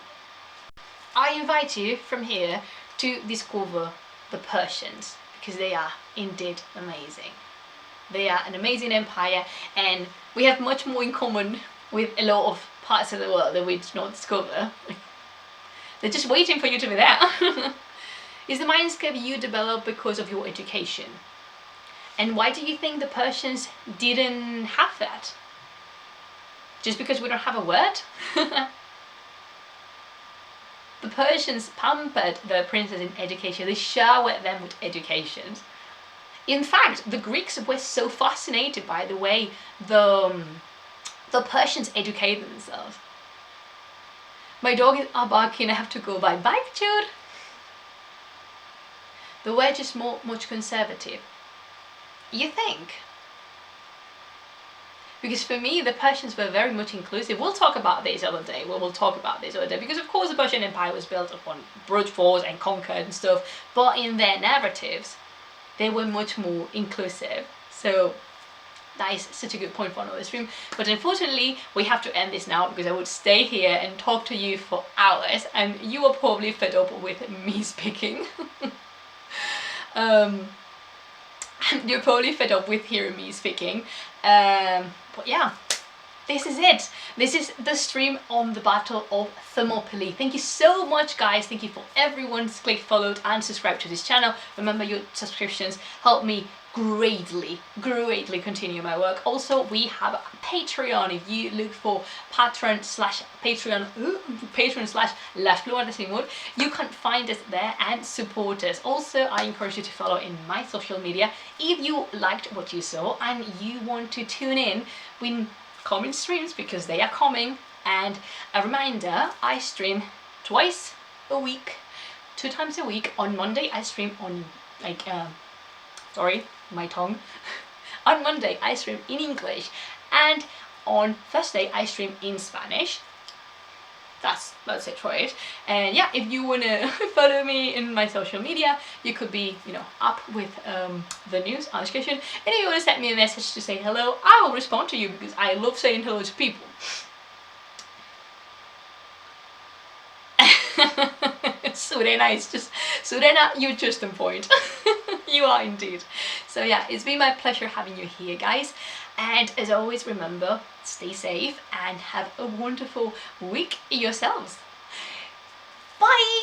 I invite you from here to discover the Persians, because they are indeed amazing. They are an amazing empire, and we have much more in common with a lot of parts of the world that we did not discover. They're just waiting for you to be there. Is the Mindscape you developed because of your education? And why do you think the Persians didn't have that? Just because we don't have a word? The Persians pampered their princes in education. They showered them with education. In fact, the Greeks were so fascinated by the way the Persians educated themselves. My dog is barking, I have to go. Bye, Jude. They were just much conservative. You think? Because for me, the Persians were very much inclusive. We'll talk about this other day. We'll talk about this other day. Because of course the Persian Empire was built upon brute force and conquered and stuff. But in their narratives, they were much more inclusive. So that is such a good point for another stream. But unfortunately, we have to end this now because I would stay here and talk to you for hours. And you are probably fed up with me speaking. You're probably fed up with hearing me speaking. But yeah, this is it. This is the stream on the Battle of Thermopylae. Thank you so much, guys. Thank you for everyone who's clicked, followed and subscribed to this channel. Remember, your subscriptions help me greatly continue my work. Also, we have a Patreon. If you look for patron/Patreon, patron/LashBlueAndTheSeaMode, you can find us there and support us. Also, I encourage you to follow in my social media if you liked what you saw and you want to tune in when coming streams, because they are coming. And a reminder, I stream twice a week, 2 times a week. On Monday I stream on sorry, my tongue. On Monday I stream in English, and on Thursday I stream in Spanish. That's it for it. And yeah, if you wanna follow me in my social media, you could be, you know, up with the news and discussion. And if you wanna send me a message to say hello, I will respond to you because I love saying hello to people. Surena is just, Surena, you're just on point. You are indeed. So yeah, it's been my pleasure having you here, guys. And as always, remember, stay safe and have a wonderful week yourselves. Bye!